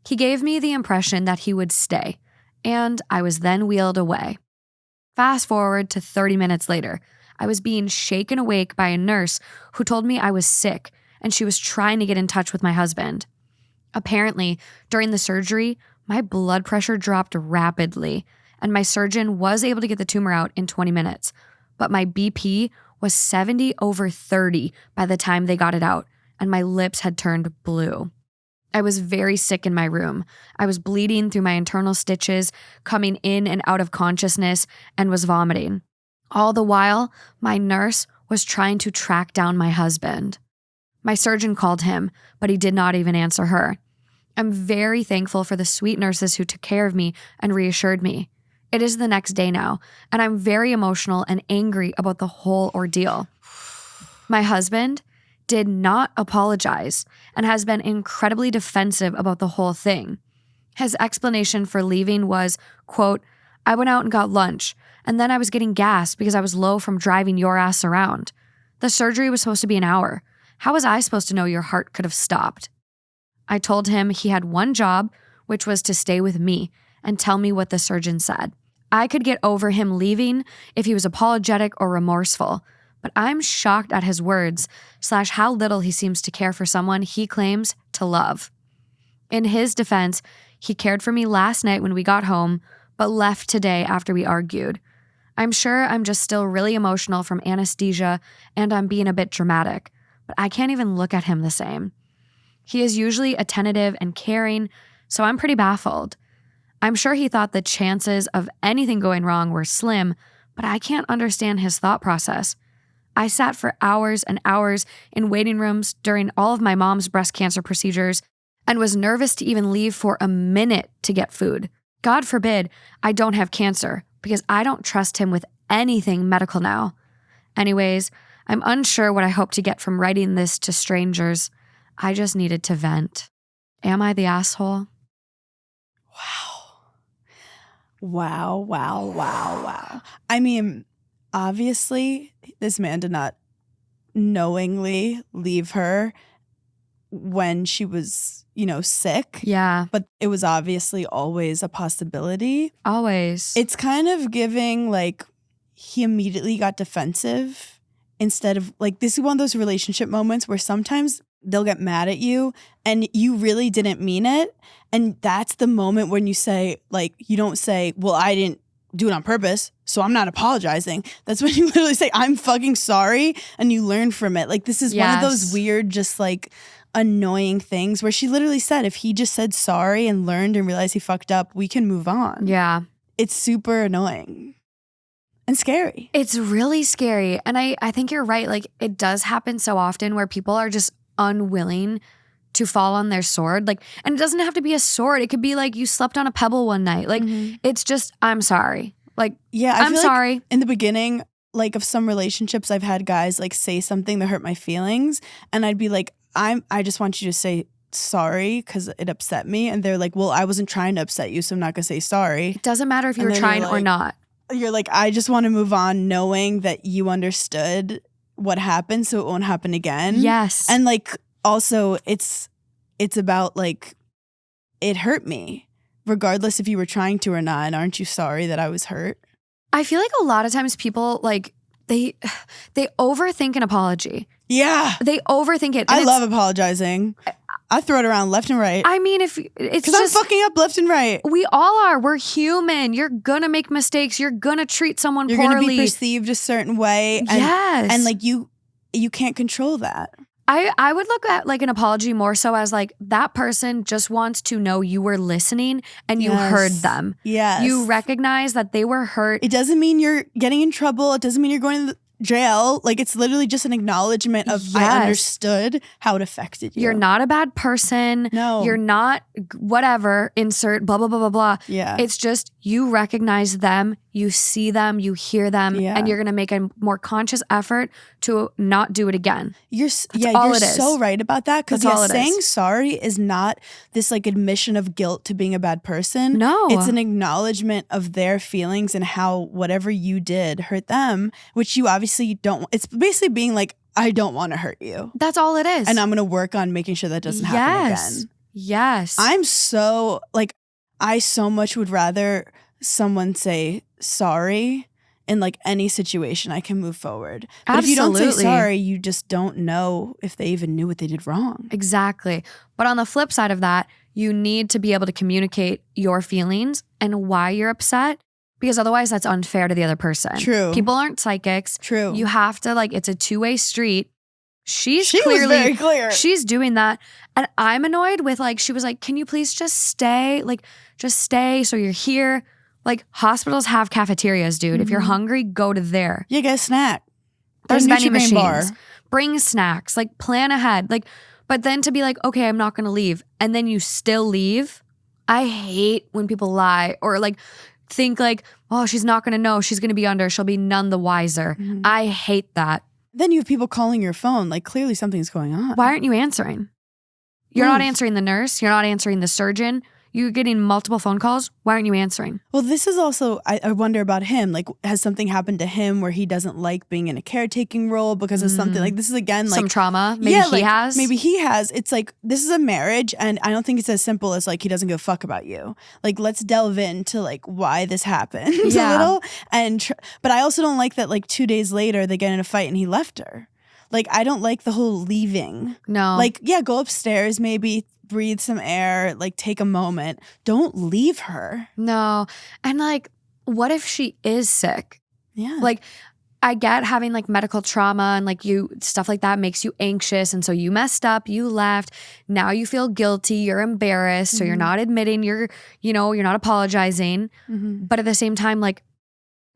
S1: He gave me the impression that he would stay, and I was then wheeled away. Fast forward to 30 minutes later. I was being shaken awake by a nurse who told me I was sick and she was trying to get in touch with my husband. Apparently, during the surgery, my blood pressure dropped rapidly and my surgeon was able to get the tumor out in 20 minutes. But my BP was 70/30 by the time they got it out and my lips had turned blue. I was very sick in my room. I was bleeding through my internal stitches, coming in and out of consciousness, and was vomiting. All the while, my nurse was trying to track down my husband. My surgeon called him, but he did not even answer her. I'm very thankful for the sweet nurses who took care of me and reassured me. It is the next day now, and I'm very emotional and angry about the whole ordeal. My husband did not apologize and has been incredibly defensive about the whole thing. His explanation for leaving was, quote, "I went out and got lunch, and then I was getting gas because I was low from driving your ass around. The surgery was supposed to be an hour. How was I supposed to know your heart could have stopped?" I told him he had one job, which was to stay with me and tell me what the surgeon said. I could get over him leaving if he was apologetic or remorseful, but I'm shocked at his words / how little he seems to care for someone he claims to love. In his defense, he cared for me last night when we got home, but left today after we argued. I'm sure I'm just still really emotional from anesthesia and I'm being a bit dramatic, but I can't even look at him the same. He is usually attentive and caring, so I'm pretty baffled. I'm sure he thought the chances of anything going wrong were slim, but I can't understand his thought process. I sat for hours and hours in waiting rooms during all of my mom's breast cancer procedures and was nervous to even leave for a minute to get food. God forbid I don't have cancer because I don't trust him with anything medical now. Anyways, I'm unsure what I hope to get from writing this to strangers. I just needed to vent. Am I the asshole?
S2: Wow. I mean, obviously, this man did not knowingly leave her when she was, sick.
S1: Yeah.
S2: But it was obviously always a possibility.
S1: Always.
S2: It's kind of giving, like, he immediately got defensive instead of, like, this is one of those relationship moments where sometimes they'll get mad at you and you really didn't mean it. And that's the moment when you say, like, you don't say, well, I didn't do it on purpose, so I'm not apologizing. That's when you literally say, I'm fucking sorry, and you learn from it. Like, this is one of those weird, just like annoying things where she literally said, if he just said sorry and learned and realized he fucked up, we can move on.
S1: Yeah.
S2: It's super annoying and scary.
S1: It's really scary. And I think you're right. Like, it does happen so often where people are just unwilling to fall on their sword. Like, and it doesn't have to be a sword. It could be like you slept on a pebble one night. Like, it's just, I'm sorry. Like,
S2: yeah,
S1: I'm sorry.
S2: Like in the beginning, like of some relationships, I've had guys like say something that hurt my feelings. And I'd be like, I just want you to say sorry because it upset me. And they're like, well, I wasn't trying to upset you, so I'm not going to say sorry.
S1: It doesn't matter if you were trying or not.
S2: You're like, I just want to move on knowing that you understood what happened so it won't happen again.
S1: Yes.
S2: And like, also, it's about like, it hurt me, regardless if you were trying to or not. And aren't you sorry that I was hurt?
S1: I feel like a lot of times people like they overthink an apology.
S2: Yeah,
S1: they overthink it.
S2: I love apologizing. I throw it around left and right.
S1: I mean, if it's
S2: because I'm fucking up left and right.
S1: We all are. We're human. You're gonna make mistakes. You're gonna treat someone poorly.
S2: You're gonna be perceived a certain way. And,
S1: yes,
S2: and like you can't control that.
S1: I would look at like an apology more so as like that person just wants to know you were listening and you heard them.
S2: Yes.
S1: You recognize that they were hurt.
S2: It doesn't mean you're getting in trouble. It doesn't mean you're going to jail. Like, it's literally just an acknowledgement of I understood how it affected you.
S1: You're not a bad person.
S2: No.
S1: You're not whatever, insert blah, blah, blah, blah, blah.
S2: Yeah.
S1: It's just you recognize them, you see them, you hear them, and you're going to make a more conscious effort to not do it again.
S2: You're so right about that. Because saying sorry is not this like admission of guilt to being a bad person.
S1: No.
S2: It's an acknowledgement of their feelings and how whatever you did hurt them, which you obviously don't. It's basically being like, I don't want to hurt you.
S1: That's all it is.
S2: And I'm going to work on making sure that doesn't happen again.
S1: Yes.
S2: I'm so like, I so much would rather someone say sorry in like any situation, I can move forward. But
S1: Absolutely.
S2: if you don't say sorry, you just don't know if they even knew what they did wrong.
S1: Exactly. But on the flip side of that, you need to be able to communicate your feelings and why you're upset, because otherwise that's unfair to the other person.
S2: True.
S1: People aren't psychics.
S2: True.
S1: You have to, like, it's a two-way street. She
S2: was very clear.
S1: She's doing that. And I'm annoyed with, like, she was like, can you please just stay? Like, just stay so you're here. Like, hospitals have cafeterias, dude. If you're hungry, go to there.
S2: You get a snack.
S1: There's vending
S2: Nutri-Grain
S1: machines.
S2: bar.
S1: Bring snacks. Like, plan ahead. Like, but then to be like, okay, I'm not going to leave. And then you still leave. I hate when people lie or like think like, oh, she's not going to know. She's going to be under. She'll be none the wiser. I hate that.
S2: Then you have people calling your phone. Like, clearly something's going on.
S1: Why aren't you answering? You're not answering the nurse. You're not answering the surgeon. You're getting multiple phone calls. Why aren't you answering?
S2: Well, this is also, I wonder about him. Like, has something happened to him where he doesn't like being in a caretaking role because of something? Like, this is again like
S1: some trauma. Maybe he has.
S2: Maybe he has. It's like, this is a marriage, and I don't think it's as simple as like he doesn't give a fuck about you. Like, let's delve into like why this happened a little. But I also don't like that like 2 days later they get in a fight and he left her. Like, I don't like the whole leaving.
S1: No.
S2: Like, yeah, go upstairs, maybe breathe some air, like take a moment. Don't leave her.
S1: No. And like, what if she is sick?
S2: Yeah.
S1: Like, I get having like medical trauma and like stuff like that makes you anxious. And so you messed up, you left. Now you feel guilty, you're embarrassed. So you're not admitting you're not apologizing. But at the same time, like,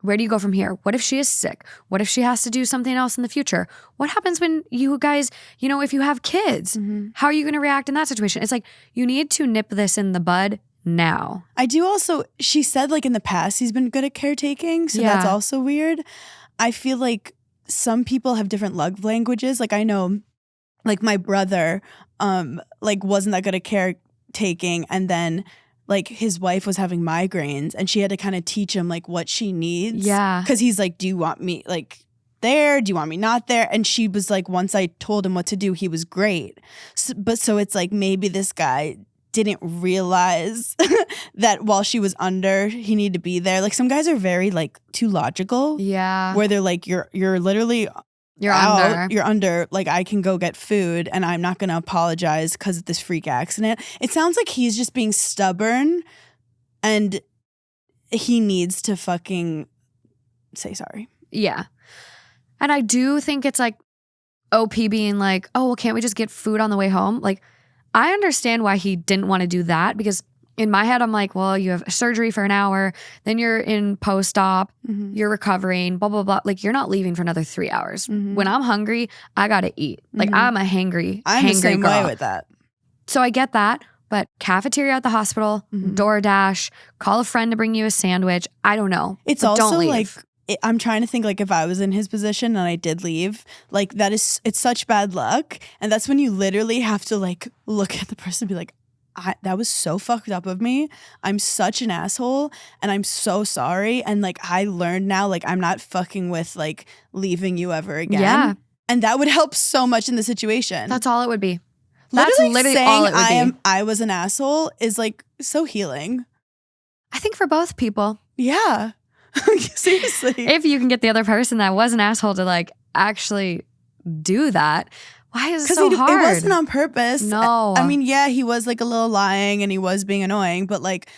S1: where do you go from here? What if she is sick? What if she has to do something else in the future? What happens when you guys, if you have kids? How are you going to react in that situation? It's like, you need to nip this in the bud now.
S2: I do also, she said like in the past he's been good at caretaking. So that's also weird. I feel like some people have different love languages. Like I know like my brother like wasn't that good at caretaking, and then like his wife was having migraines and she had to kind of teach him like what she needs.
S1: Yeah.
S2: Because he's like, do you want me like there? Do you want me not there? And she was like, once I told him what to do, he was great. So it's like maybe this guy didn't realize that while she was under, he needed to be there. Like some guys are very like too logical.
S1: Yeah.
S2: Where they're like, you're literally
S1: You're
S2: under, like I can go get food and I'm not going to apologize because of this freak accident. It sounds like he's just being stubborn and he needs to fucking say sorry.
S1: Yeah. And I do think it's like OP being like, oh, well, can't we just get food on the way home? Like, I understand why he didn't want to do that, because in my head, I'm like, well, you have surgery for an hour, then you're in post-op, you're recovering, blah, blah, blah. Like, you're not leaving for another 3 hours. When I'm hungry, I got to eat. Like, I'm a hangry
S2: I'm the same
S1: girl.
S2: way with that. So
S1: I get that, but cafeteria at the hospital, DoorDash, call a friend to bring you a sandwich. I don't know.
S2: It's
S1: but
S2: also
S1: don't leave.
S2: like, I'm trying to think like if I was in his position and I did leave, like it's such bad luck. And that's when you literally have to like look at the person and be like, that was so fucked up of me. I'm such an asshole and I'm so sorry. And like, I learned now, like, I'm not fucking with like leaving you ever again. Yeah. And that would help so much in the situation.
S1: That's all it would be.
S2: Literally saying
S1: all it would be.
S2: I was an asshole is like so healing.
S1: I think for both people.
S2: Yeah. Seriously.
S1: If you can get the other person that was an asshole to like actually do that. Why is it so hard?
S2: It wasn't on purpose.
S1: No.
S2: I mean, yeah, he was like a little lying and he was being annoying, but like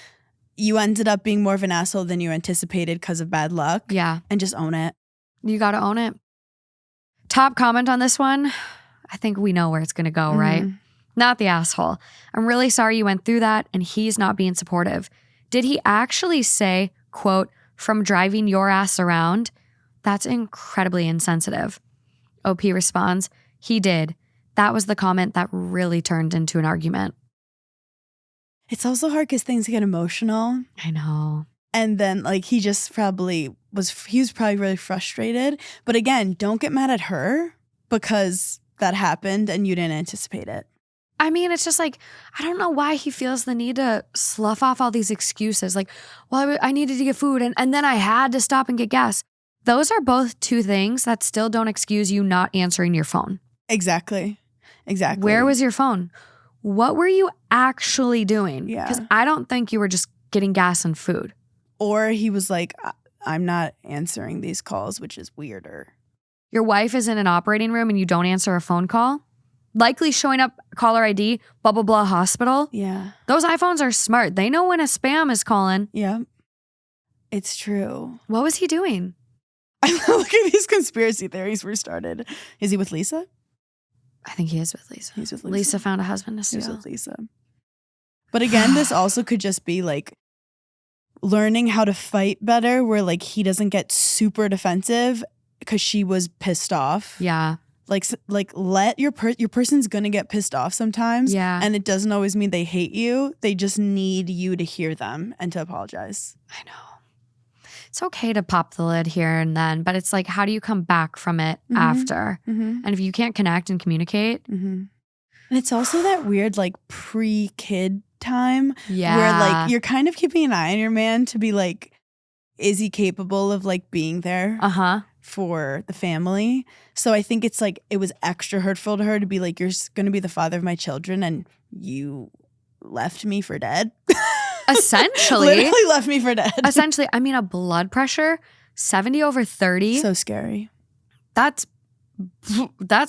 S2: you ended up being more of an asshole than you anticipated because of bad luck.
S1: Yeah.
S2: And just own it.
S1: You got to own it. Top comment on this one. I think we know where it's going to go, right? Not the asshole. I'm really sorry you went through that and he's not being supportive. Did he actually say, quote, from driving your ass around? That's incredibly insensitive. OP responds, he did. That was the comment that really turned into an argument.
S2: It's also hard because things get emotional.
S1: I know.
S2: And then like he was probably really frustrated. But again, don't get mad at her because that happened and you didn't anticipate it.
S1: I mean, it's just like, I don't know why he feels the need to slough off all these excuses. Like, well, I needed to get food and then I had to stop and get gas. Those are both two things that still don't excuse you not answering your phone.
S2: Exactly.
S1: Where was your phone? What were you actually doing?
S2: Yeah.
S1: Because I don't think you were just getting gas and food.
S2: Or he was like, I'm not answering these calls, which is weirder.
S1: Your wife is in an operating room and you don't answer a phone call? Likely showing up caller ID, blah, blah, blah, hospital.
S2: Yeah.
S1: Those iPhones are smart. They know when a spam is calling.
S2: Yeah. It's true.
S1: What was he doing?
S2: Look at these conspiracy theories were started. Is he with Lisa?
S1: I think he is with Lisa.
S2: He's with Lisa.
S1: Lisa found a husband to steal.
S2: He's with Lisa. But again, this also could just be like learning how to fight better where like he doesn't get super defensive because she was pissed off.
S1: Yeah.
S2: Like let your person's gonna get pissed off sometimes.
S1: Yeah.
S2: And it doesn't always mean they hate you. They just need you to hear them and to apologize.
S1: I know. It's okay to pop the lid here and then, but it's like, how do you come back from it after? And if you can't connect and communicate.
S2: And it's also that weird like pre-kid time
S1: Yeah.
S2: where like you're kind of keeping an eye on your man to be like, is he capable of like being there for the family? So I think it's like it was extra hurtful to her to be like, you're going to be the father of my children and you left me for dead.
S1: Essentially.
S2: Literally left me for dead.
S1: Essentially, I mean, a blood pressure 70/30.
S2: So scary.
S1: That's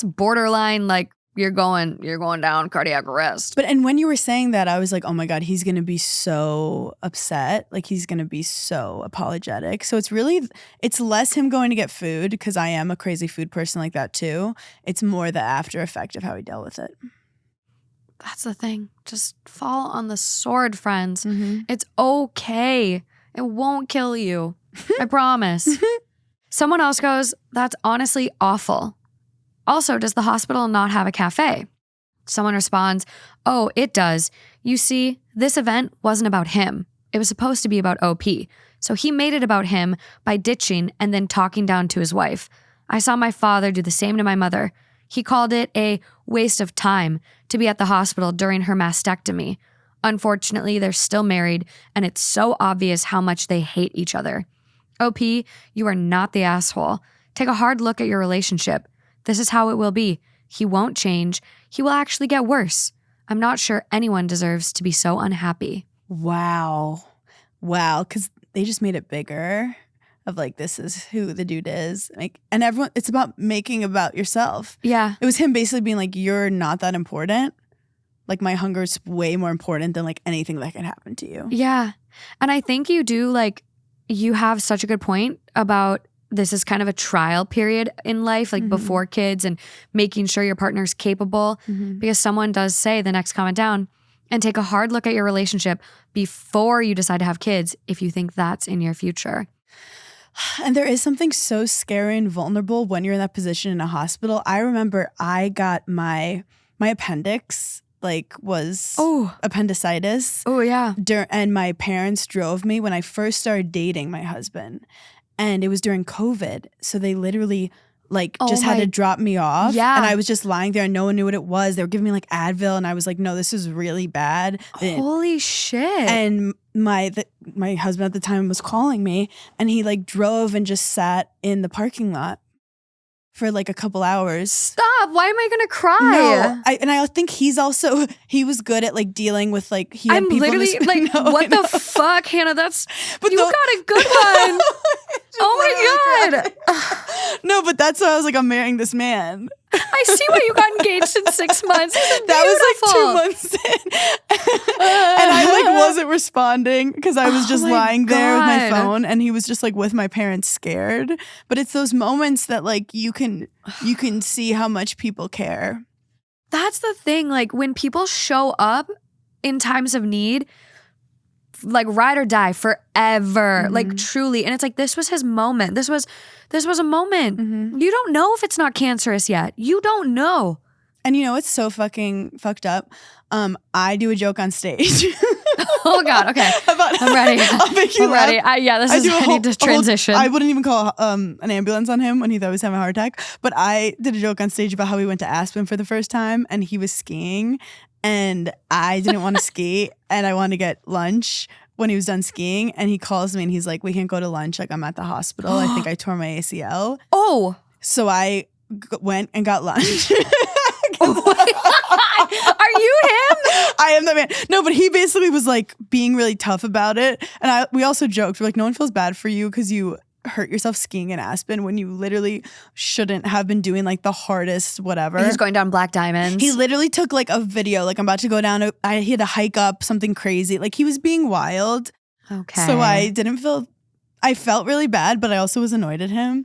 S1: borderline like you're going down cardiac arrest.
S2: But and when you were saying that, I was like, oh my God, he's gonna be so upset. Like he's gonna be so apologetic. So it's less him going to get food, because I am a crazy food person like that too. It's more the after effect of how he dealt with it.
S1: That's the thing. Just fall on the sword, friends. It's okay. It won't kill you. I promise. Someone else goes, that's honestly awful. Also, does the hospital not have a cafe? Someone responds, oh, it does. You see, this event wasn't about him. It was supposed to be about OP. So he made it about him by ditching and then talking down to his wife. I saw my father do the same to my mother. He called it a waste of time to be at the hospital during her mastectomy. Unfortunately, they're still married, and it's so obvious how much they hate each other. OP, you are not the asshole. Take a hard look at your relationship. This is how it will be. He won't change. He will actually get worse. I'm not sure anyone deserves to be so unhappy.
S2: Wow. Because they just made it bigger. Of like, this is who the dude is. Like, and everyone, it's about making about yourself.
S1: Yeah.
S2: It was him basically being like, you're not that important. Like my hunger is way more important than like anything that can happen to you.
S1: Yeah. And I think you have such a good point about this is kind of a trial period in life, like before kids and making sure your partner's capable. Because someone does say the next comment down, and take a hard look at your relationship before you decide to have kids if you think that's in your future.
S2: And there is something so scary and vulnerable when you're in that position in a hospital. I remember I got my appendix was appendicitis.
S1: Oh, yeah.
S2: And my parents drove me when I first started dating my husband. And it was during COVID. So they literally just had to drop me off.
S1: Yeah.
S2: And I was just lying there and no one knew what it was. They were giving me like Advil and I was like, no, this is really bad.
S1: Holy shit.
S2: And my husband at the time was calling me and he drove and just sat in the parking lot for like a couple hours.
S1: Stop. Why am I going to cry?
S2: No. I think he was good at dealing with he had
S1: I'm
S2: people
S1: literally what the fuck, Hannah? But you got a good one. Oh my God.
S2: No, but that's why I was like, I'm marrying this man.
S1: I see why you got engaged in 6 months.
S2: That was 2 months in. And I wasn't responding because I was just lying there with my phone and he was just with my parents scared. But it's those moments that you can see how much people care.
S1: That's the thing. When people show up in times of need, ride or die forever, truly. And it's this was his moment. This was a moment. You don't know if it's not cancerous yet. You don't know.
S2: And it's so fucking fucked up. I do a joke on stage.
S1: Oh God. Okay. I'm ready.
S2: I'll make you
S1: I'm ready. I need to transition.
S2: I wouldn't even call an ambulance on him when he thought he was having a heart attack. But I did a joke on stage about how we went to Aspen for the first time and he was skiing. And I didn't want to ski and I wanted to get lunch when he was done skiing. And he calls me and he's like, we can't go to lunch. I'm at the hospital. I think I tore my ACL.
S1: Oh.
S2: So I went and got lunch.
S1: Are you him?
S2: I am the man. No, but he basically was being really tough about it. And we also joked. We're like, no one feels bad for you because you hurt yourself skiing in Aspen when you literally shouldn't have been doing like the hardest whatever.
S1: He's going down Black Diamonds.
S2: He literally took like a video, like I'm about to go down. He had to hike up something crazy. Like he was being wild.
S1: Okay.
S2: So I felt really bad, but I also was annoyed at him.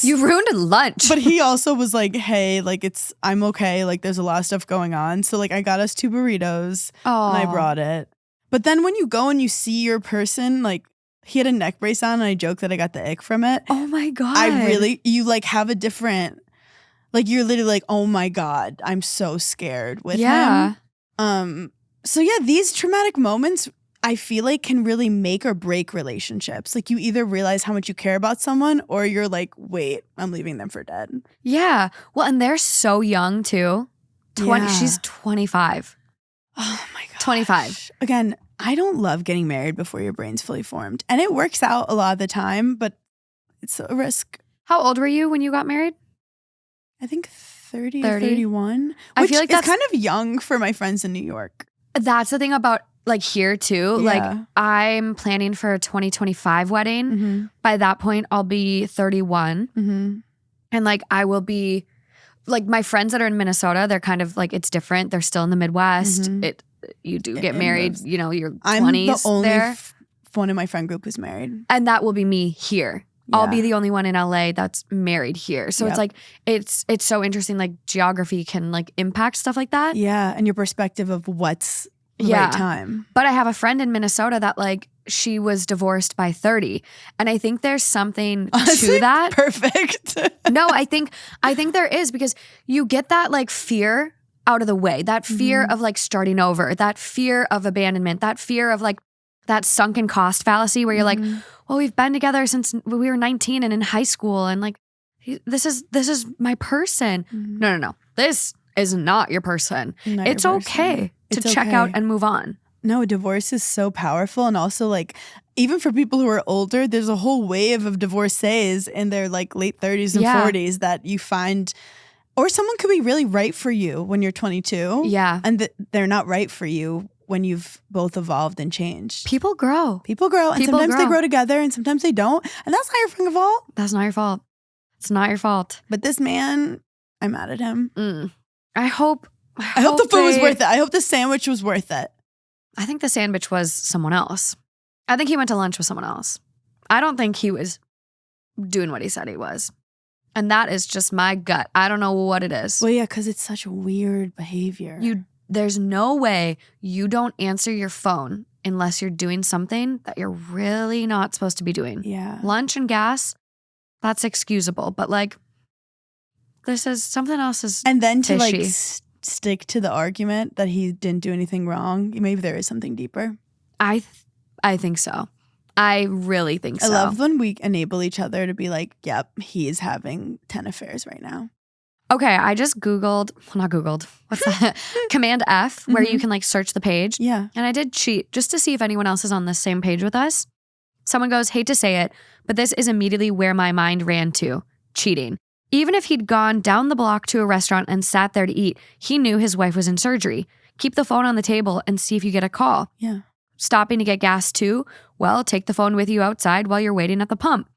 S1: You ruined lunch.
S2: But he also was like, hey, like I'm okay. Like there's a lot of stuff going on. So like I got us 2 burritos and I brought it. But then when you go and you see your person, like he had a neck brace on and I joked that I got the ick from it.
S1: Oh my God.
S2: You like have a different, like you're literally like, oh my God, I'm so scared with him. So yeah, these traumatic moments I feel like can really make or break relationships. Like you either realize how much you care about someone or you're like, wait, I'm leaving them for dead.
S1: Yeah. Well, and they're so young too. She's 25.
S2: Oh my God.
S1: 25.
S2: Again, I don't love getting married before your brain's fully formed. And it works out a lot of the time, but it's a risk.
S1: How old were you when you got married?
S2: I think 30 or 31.
S1: I feel like
S2: that's kind of young for my friends in New York.
S1: That's the thing about like here too.
S2: Yeah.
S1: Like I'm planning for a 2025 wedding.
S2: Mm-hmm.
S1: By that point, I'll be 31.
S2: Mm-hmm.
S1: And like I will be like my friends that are in Minnesota, they're kind of like it's different. They're still in the Midwest.
S2: Mm-hmm.
S1: You do get married, you know, your 20s
S2: I'm the only
S1: there.
S2: one in my friend group who's married.
S1: And that will be me here.
S2: Yeah.
S1: I'll be the only one in LA that's married here. So it's like it's so interesting, like geography can like impact stuff like that.
S2: Yeah. And your perspective of what's the right time.
S1: But I have a friend in Minnesota that like she was divorced by 30. And I think there's something to that.
S2: Perfect.
S1: No, I think there is, because you get that like fear out of the way, that fear of like starting over, that fear of abandonment, that fear of like that sunken cost fallacy where you're like, well, we've been together since we were 19 and in high school. And like, this is my person. No. This is not your person. It's okay to check out and move on.
S2: No, divorce is so powerful. And also like, even for people who are older, there's a whole wave of divorcees in their like late 30s and 40s that you find, or someone could be really right for you when you're 22.
S1: Yeah.
S2: And they're not right for you when you've both evolved and changed.
S1: People grow.
S2: And sometimes they grow together and sometimes they don't. And that's not your fucking fault.
S1: That's not your fault. It's not your fault.
S2: But this man, I'm mad at him.
S1: I hope
S2: the food was worth it. I hope the sandwich was worth it.
S1: I think the sandwich was someone else. I think he went to lunch with someone else. I don't think he was doing what he said he was. And that is just my gut. I don't know what it is.
S2: Well, yeah, because it's such weird behavior.
S1: There's no way you don't answer your phone unless you're doing something that you're really not supposed to be doing.
S2: Yeah.
S1: Lunch and gas, that's excusable. But like, this is something else is
S2: and then to
S1: fishy.
S2: Like stick to the argument that he didn't do anything wrong. Maybe there is something deeper.
S1: I think so. I really think so.
S2: I love when we enable each other to be like, yep, he's having 10 affairs right now.
S1: Okay, I just not Googled. What's that? Command F, where you can like search the page.
S2: Yeah.
S1: And I did cheat just to see if anyone else is on the same page with us. Someone goes, hate to say it, but this is immediately where my mind ran to. Cheating. Even if he'd gone down the block to a restaurant and sat there to eat, he knew his wife was in surgery. Keep the phone on the table and see if you get a call.
S2: Yeah.
S1: Stopping to get gas too? Well, take the phone with you outside while you're waiting at the pump.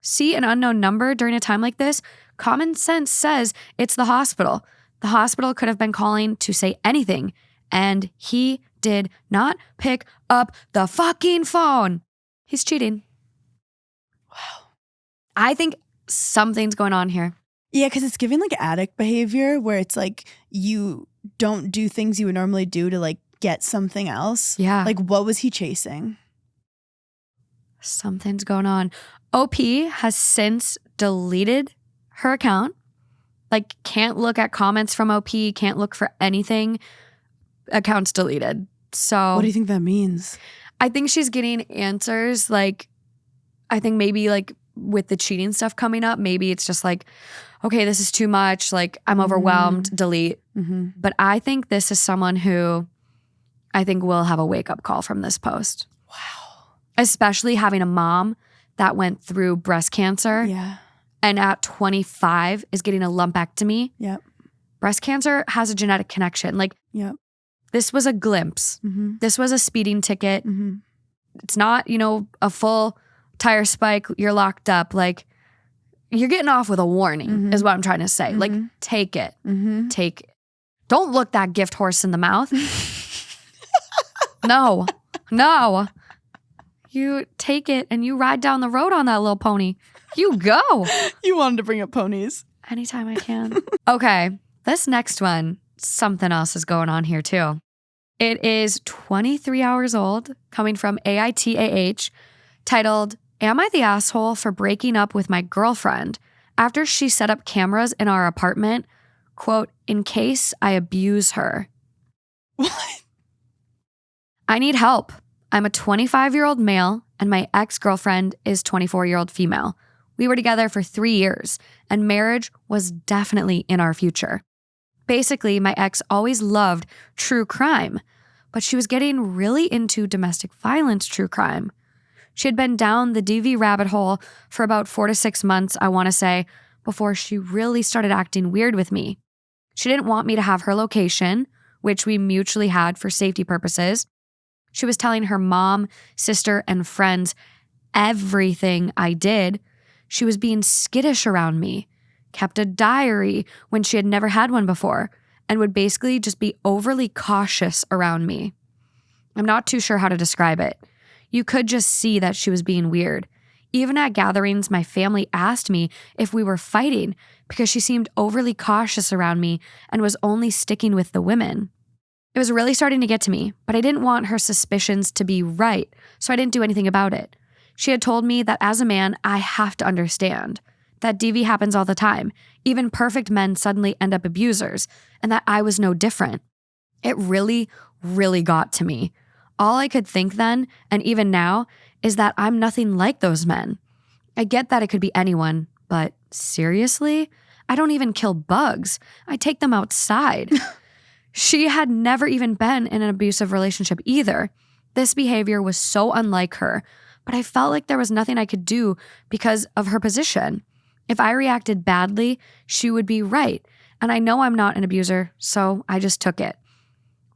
S1: See an unknown number during a time like this? Common sense says it's the hospital. The hospital could have been calling to say anything, and he did not pick up the fucking phone. He's cheating.
S2: Wow.
S1: I think something's going on here.
S2: Yeah, because it's giving like addict behavior where it's like you don't do things you would normally do to like get something else.
S1: Yeah.
S2: Like what was he chasing?
S1: Something's going on. OP has since deleted her account. Like can't look at comments from OP, can't look for anything. Account's deleted. So
S2: what do you think that means?
S1: I think she's getting answers. Like I think maybe like with the cheating stuff coming up, maybe it's just like, okay, this is too much. Like I'm overwhelmed, delete. But I think this is someone who I think will have a wake-up call from this post.
S2: Wow.
S1: Especially having a mom that went through breast cancer.
S2: Yeah.
S1: And at 25 is getting a lumpectomy.
S2: Yep.
S1: Breast cancer has a genetic connection. Like,
S2: yep.
S1: This was a glimpse. This was a speeding ticket. It's not, a full tire spike, you're locked up. Like, you're getting off with a warning is what I'm trying to say. Like, take it. Take it. Don't look that gift horse in the mouth. No. You take it and you ride down the road on that little pony. You go.
S2: You wanted to bring up ponies.
S1: Anytime I can. Okay, this next one, something else is going on here too. It is 23 hours old, coming from AITAH, titled, "Am I the asshole for breaking up with my girlfriend after she set up cameras in our apartment, quote, in case I abuse her?"
S2: What?
S1: I need help. I'm a 25-year-old male and my ex-girlfriend is 24-year-old female. We were together for 3 years and marriage was definitely in our future. Basically, my ex always loved true crime, but she was getting really into domestic violence true crime. She had been down the DV rabbit hole for about 4 to 6 months, I want to say, before she really started acting weird with me. She didn't want me to have her location, which we mutually had for safety purposes. She was telling her mom, sister, and friends everything I did. She was being skittish around me, kept a diary when she had never had one before, and would basically just be overly cautious around me. I'm not too sure how to describe it. You could just see that she was being weird. Even at gatherings, my family asked me if we were fighting because she seemed overly cautious around me and was only sticking with the women. It was really starting to get to me, but I didn't want her suspicions to be right, so I didn't do anything about it. She had told me that as a man, I have to understand that DV happens all the time. Even perfect men suddenly end up abusers, and that I was no different. It really, really got to me. All I could think then, and even now, is that I'm nothing like those men. I get that it could be anyone, but seriously? I don't even kill bugs. I take them outside. She had never even been in an abusive relationship either. This behavior was so unlike her, but I felt like there was nothing I could do because of her position. If I reacted badly, she would be right, and I know I'm not an abuser, so I just took it.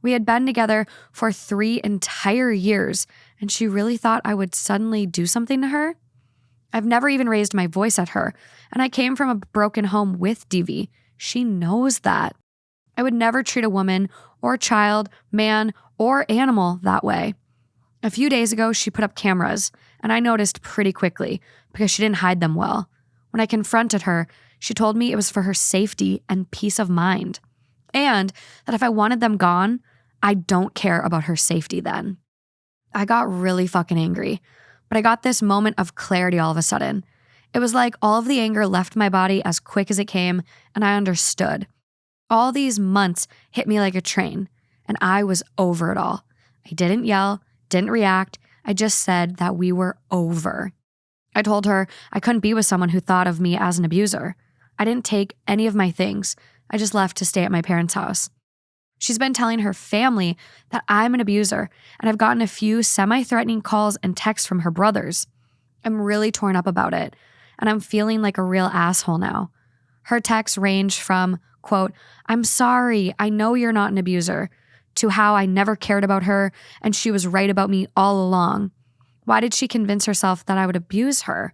S1: We had been together for 3 entire years, and she really thought I would suddenly do something to her? I've never even raised my voice at her, and I came from a broken home with DV. She knows that. I would never treat a woman or child, man, or animal that way. A few days ago, she put up cameras, and I noticed pretty quickly because she didn't hide them well. When I confronted her, she told me it was for her safety and peace of mind, and that if I wanted them gone, I don't care about her safety then. I got really fucking angry, but I got this moment of clarity all of a sudden. It was like all of the anger left my body as quick as it came, and I understood. All these months hit me like a train, and I was over it all. I didn't yell, didn't react. I just said that we were over. I told her I couldn't be with someone who thought of me as an abuser. I didn't take any of my things. I just left to stay at my parents' house. She's been telling her family that I'm an abuser, and I've gotten a few semi-threatening calls and texts from her brothers. I'm really torn up about it, and I'm feeling like a real asshole now. Her texts range from, quote, "I'm sorry, I know you're not an abuser," to how I never cared about her and she was right about me all along. Why did she convince herself that I would abuse her?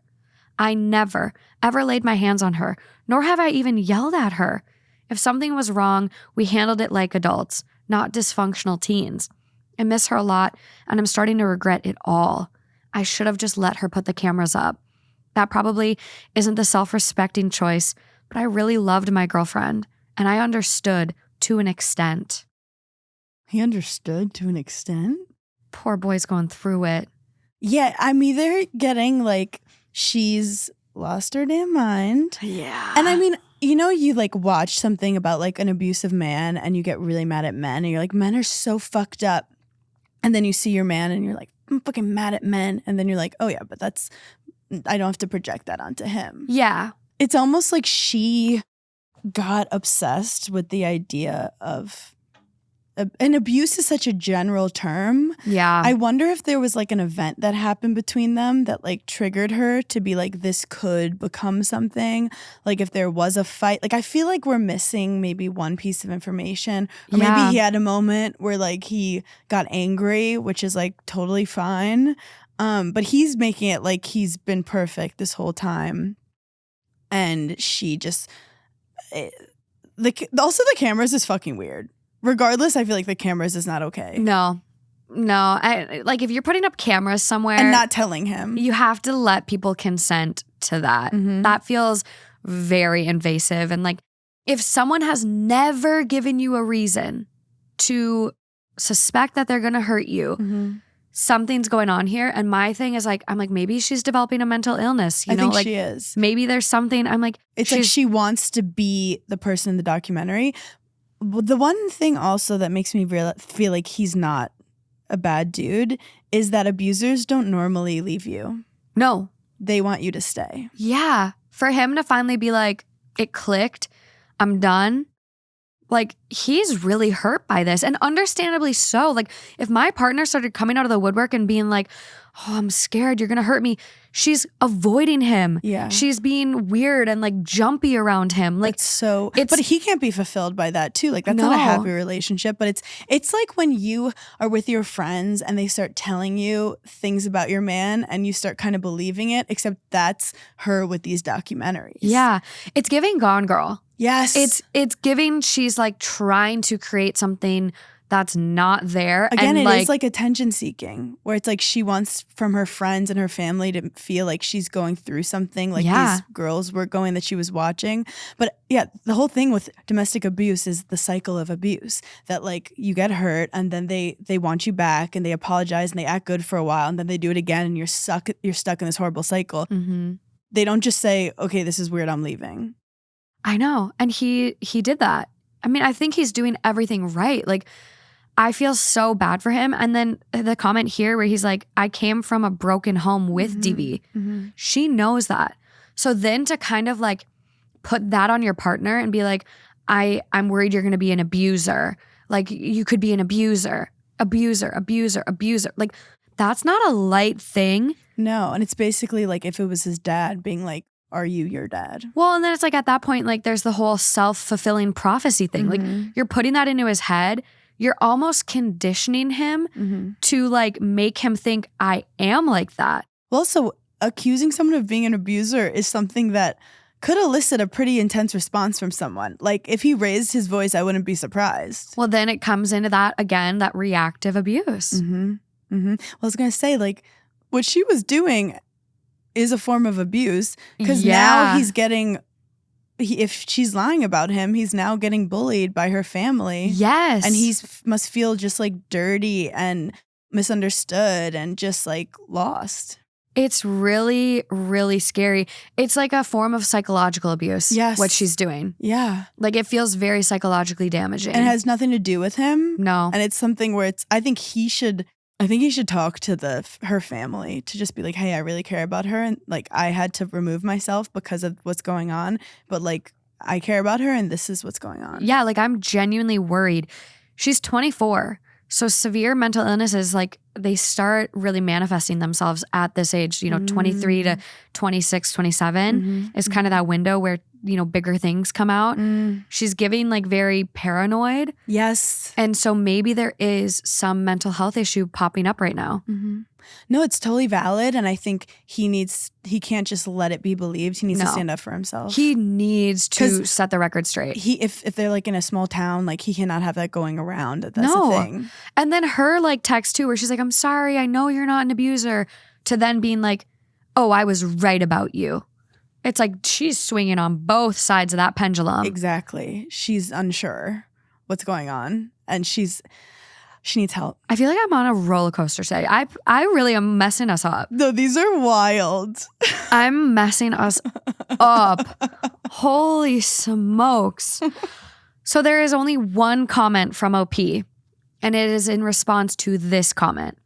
S1: I never, ever laid my hands on her, nor have I even yelled at her. If something was wrong, we handled it like adults, not dysfunctional teens. I miss her a lot, and I'm starting to regret it all. I should have just let her put the cameras up. That probably isn't the self-respecting choice, but I really loved my girlfriend, and I understood to an extent.
S2: He understood to an extent?
S1: Poor boy's going through it.
S2: Yeah, I'm either getting like she's lost her damn mind.
S1: Yeah.
S2: And I mean, you know, you like watch something about like an abusive man and you get really mad at men and you're like, men are so fucked up. And then you see your man and you're like, I'm fucking mad at men. And then you're like, oh yeah, but I don't have to project that onto him.
S1: Yeah.
S2: It's almost like she got obsessed with the idea of, and abuse is such a general term.
S1: Yeah.
S2: I wonder if there was like an event that happened between them that like triggered her to be like, this could become something. Like if there was a fight, like I feel like we're missing maybe one piece of information, or maybe he had a moment where like he got angry, which is like totally fine. But he's making it like he's been perfect this whole time. And she just... also, the cameras is fucking weird. Regardless, I feel like the cameras is not okay.
S1: No. Like, if you're putting up cameras somewhere...
S2: And not telling him.
S1: You have to let people consent to that.
S2: Mm-hmm.
S1: That feels very invasive. And like, if someone has never given you a reason to suspect that they're going to hurt you, something's going on here. And my thing is like, I'm like, maybe she's developing a mental illness. You know,
S2: think
S1: like,
S2: she is.
S1: Maybe there's something. I'm like,
S2: it's like she wants to be the person in the documentary. The one thing also that makes me feel like he's not a bad dude is that abusers don't normally leave you.
S1: No.
S2: They want you to stay.
S1: Yeah. For him to finally be like, it clicked, I'm done. Like, he's really hurt by this, and understandably so. Like, if my partner started coming out of the woodwork and being like, oh, I'm scared, you're going to hurt me. She's avoiding him.
S2: Yeah.
S1: She's being weird and like jumpy around him. Like,
S2: but he can't be fulfilled by that too. Like, that's not a happy relationship, but it's like when you are with your friends and they start telling you things about your man and you start kind of believing it, except that's her with these documentaries.
S1: Yeah. It's giving Gone Girl.
S2: Yes.
S1: It's giving she's like trying to create something that's not there.
S2: Again,
S1: and
S2: it is like attention seeking, where it's like she wants from her friends and her family to feel like she's going through something like these girls were going that she was watching. But yeah, the whole thing with domestic abuse is the cycle of abuse, that like you get hurt and then they want you back and they apologize and they act good for a while and then they do it again and you're stuck in this horrible cycle.
S1: Mm-hmm.
S2: They don't just say, okay, this is weird, I'm leaving.
S1: I know. And he did that. I mean, I think he's doing everything right. Like, I feel so bad for him. And then the comment here where he's like, I came from a broken home with DV. Mm-hmm. She knows that. So then to kind of like put that on your partner and be like, I'm worried you're going to be an abuser. Like, you could be an abuser. Like, that's not a light thing.
S2: No. And it's basically like if it was his dad being like, are you your dad?
S1: Well, and then it's like at that point, like there's the whole self-fulfilling prophecy thing. Like, you're putting that into his head. You're almost conditioning him to like make him think I am like that.
S2: Well, also accusing someone of being an abuser is something that could elicit a pretty intense response from someone. Like, if he raised his voice, I wouldn't be surprised.
S1: Well, then it comes into that again, that reactive abuse.
S2: Well, I was going to say, like, what she was doing is a form of abuse, because now he's getting, if she's lying about him, he's now getting bullied by her family.
S1: Yes.
S2: And he must feel just like dirty and misunderstood and just like lost.
S1: It's really, really scary. It's like a form of psychological abuse.
S2: Yes.
S1: What she's doing.
S2: Yeah.
S1: Like, it feels very psychologically damaging.
S2: And it has nothing to do with him.
S1: No.
S2: And it's something where I think he should talk to her family to just be like, hey, I really care about her. And like, I had to remove myself because of what's going on. But like, I care about her and this is what's going on.
S1: Yeah, like, I'm genuinely worried. She's 24. So severe mental illnesses, like, they start really manifesting themselves at this age, 23 to 26, 27 is kind of that window where, bigger things come out. She's giving like very paranoid.
S2: Yes.
S1: And so maybe there is some mental health issue popping up right now.
S2: No, it's totally valid. And I think he can't just let it be believed. He needs to stand up for himself.
S1: He needs to set the record straight.
S2: If they're like in a small town, like he cannot have that going around. That's the thing.
S1: And then her like text too, where she's like, I'm sorry, I know you're not an abuser, to then being like, oh, I was right about you. It's like she's swinging on both sides of that pendulum.
S2: Exactly. She's unsure what's going on. And she needs help.
S1: I feel like I'm on a roller coaster today. I really am messing us up.
S2: No, these are wild.
S1: I'm messing us up. Holy smokes. So there is only one comment from OP, and it is in response to this comment.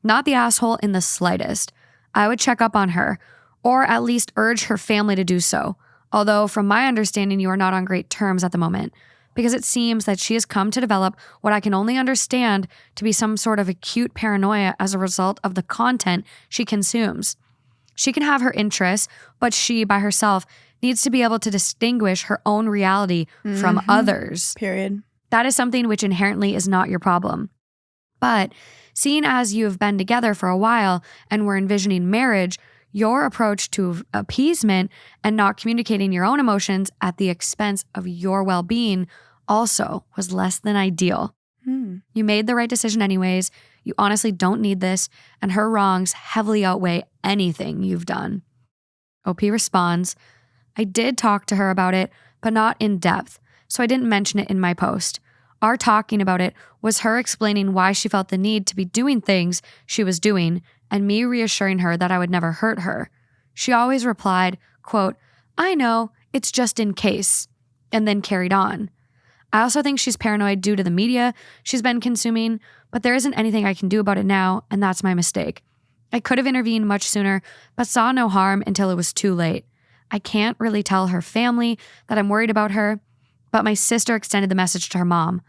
S1: Not the asshole in the slightest. I would check up on her, or at least urge her family to do so. Although, from my understanding, you are not on great terms at the moment, because it seems that she has come to develop what I can only understand to be some sort of acute paranoia as a result of the content she consumes. She can have her interests, but she, by herself, needs to be able to distinguish her own reality from others.
S2: Period.
S1: That is something which inherently is not your problem. But seeing as you have been together for a while and were envisioning marriage, your approach to appeasement and not communicating your own emotions at the expense of your well-being also was less than ideal. You made the right decision anyways. You honestly don't need this, and her wrongs heavily outweigh anything you've done. OP responds, I did talk to her about it, but not in depth, so I didn't mention it in my post. Our talking about it was her explaining why she felt the need to be doing things she was doing and me reassuring her that I would never hurt her. She always replied, quote, I know, it's just in case, and then carried on. I also think she's paranoid due to the media she's been consuming, but there isn't anything I can do about it now, and that's my mistake. I could have intervened much sooner, but saw no harm until it was too late. I can't really tell her family that I'm worried about her, but my sister extended the message to her mom.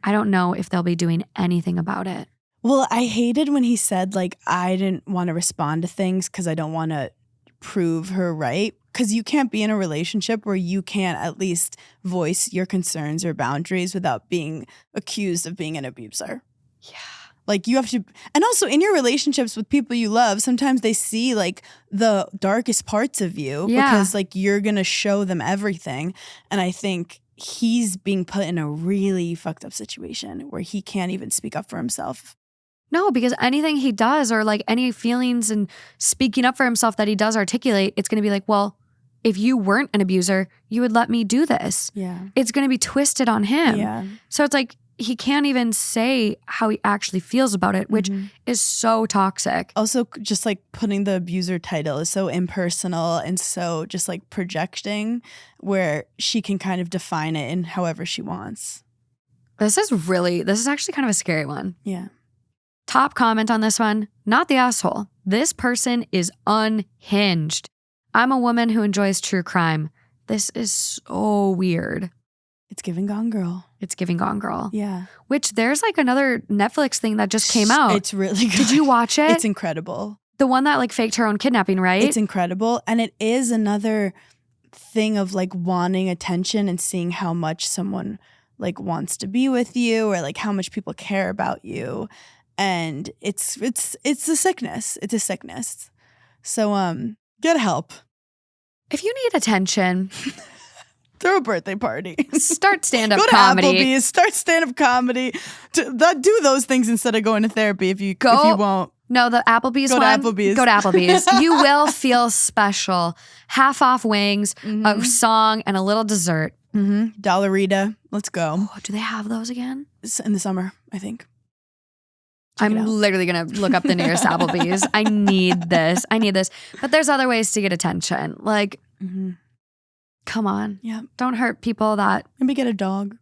S1: I don't know if they'll be doing anything about it.
S2: Well, I hated when he said, like, I didn't want to respond to things because I don't want to prove her right. Because you can't be in a relationship where you can't at least voice your concerns or boundaries without being accused of being an abuser.
S1: Yeah.
S2: Like you have to, and also in your relationships with people you love, sometimes they see like the darkest parts of you because like you're going to show them everything. And I think he's being put in a really fucked up situation where he can't even speak up for himself.
S1: No, because anything he does or like any feelings and speaking up for himself that he does articulate, it's going to be like, well, if you weren't an abuser, you would let me do this.
S2: Yeah.
S1: It's going to be twisted on him.
S2: Yeah.
S1: So it's like he can't even say how he actually feels about it, which is so toxic.
S2: Also, just like putting the abuser title is so impersonal and so just like projecting where she can kind of define it in however she wants.
S1: This is actually kind of a scary one.
S2: Yeah.
S1: Top comment on this one, not the asshole. This person is unhinged. I'm a woman who enjoys true crime. This is so weird.
S2: It's giving Gone Girl.
S1: It's giving Gone Girl.
S2: Yeah.
S1: Which there's like another Netflix thing that just came out.
S2: It's really good.
S1: Did you watch it?
S2: It's incredible.
S1: The one that like faked her own kidnapping, right?
S2: It's incredible. And it is another thing of like wanting attention and seeing how much someone like wants to be with you or like how much people care about you. And it's a sickness. It's a sickness. So get help.
S1: If you need attention,
S2: throw a birthday party.
S1: Start stand-up
S2: Go to
S1: comedy.
S2: Applebee's. Start stand-up comedy. Do those things instead of going to therapy if you won't.
S1: No, the Applebee's
S2: Go
S1: one.
S2: to Applebee's.
S1: Go to Applebee's. You will feel special. Half off wings, a song, and a little dessert.
S2: Dollarita. Let's go.
S1: Oh, do they have those again?
S2: It's in the summer, I think.
S1: I'm literally going to look up the nearest Applebee's. I need this. But there's other ways to get attention. Like, come on.
S2: Yeah.
S1: Don't hurt people that...
S2: Maybe get a dog.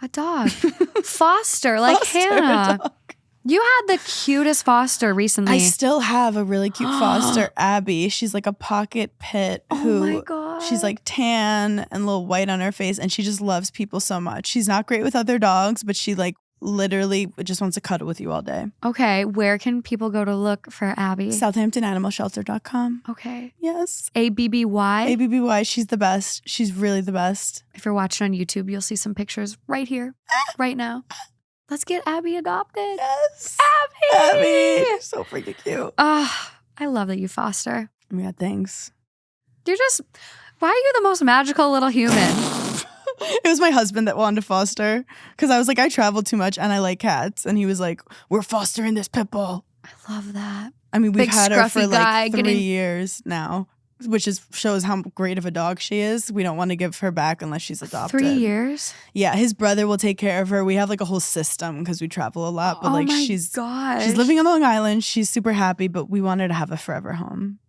S1: A dog. Foster, like
S2: Foster
S1: Hannah.
S2: a dog.
S1: You had the cutest Foster recently.
S2: I still have a really cute Foster, Abby. She's like a pocket pit who...
S1: Oh my God.
S2: She's like tan and a little white on her face, and she just loves people so much. She's not great with other dogs, but she like literally just wants to cuddle with you all day.
S1: Okay, where can people go to look for Abby?
S2: SouthamptonAnimalShelter.com.
S1: Okay.
S2: Yes.
S1: ABBY?
S2: ABBY, she's the best. She's really the best.
S1: If you're watching on YouTube, you'll see some pictures right here, right now. Let's get Abby adopted.
S2: Yes.
S1: Abby!
S2: Abby! So freaking cute.
S1: I love that you foster.
S2: Oh my God, thanks.
S1: Why are you the most magical little human?
S2: It was my husband that wanted to foster because I was like, I travel too much and I like cats. And he was like, we're fostering this pit bull.
S1: I love that.
S2: I mean, we've
S1: Big,
S2: had her for like 3
S1: guy
S2: years now, which shows how great of a dog she is. We don't want to give her back unless she's adopted.
S1: 3 years?
S2: Yeah, his brother will take care of her. We have like a whole system because we travel a lot. But like she's living on Long Island. She's super happy, but we want her to have a forever home.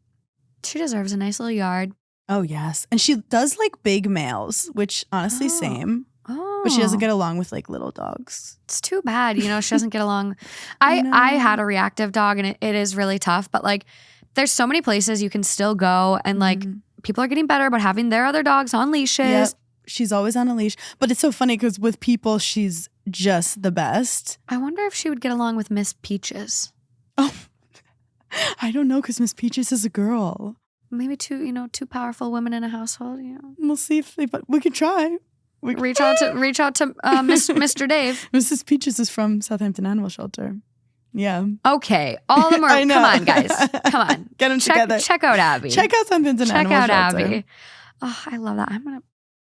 S1: She deserves a nice little yard.
S2: Oh, yes. And she does like big males, which honestly, same.
S1: Oh.
S2: But she doesn't get along with like little dogs.
S1: It's too bad. She doesn't get along. I had a reactive dog and it is really tough. But like there's so many places you can still go and like people are getting better about having their other dogs on leashes.
S2: Yep. She's always on a leash. But it's so funny because with people, she's just the best.
S1: I wonder if she would get along with Miss Peaches.
S2: Oh, I don't know because Miss Peaches is a girl.
S1: Maybe two powerful women in a household.
S2: We'll see if we can try.
S1: Reach out to Mr. Dave.
S2: Mrs. Peaches is from Southampton Animal Shelter. Yeah.
S1: Okay. All the more.
S2: I know.
S1: Come on, guys. Come on.
S2: Get them together.
S1: Check out Abby.
S2: Check out Something's an
S1: Check
S2: Animal
S1: out
S2: Shelter.
S1: Abby. Oh, I love that.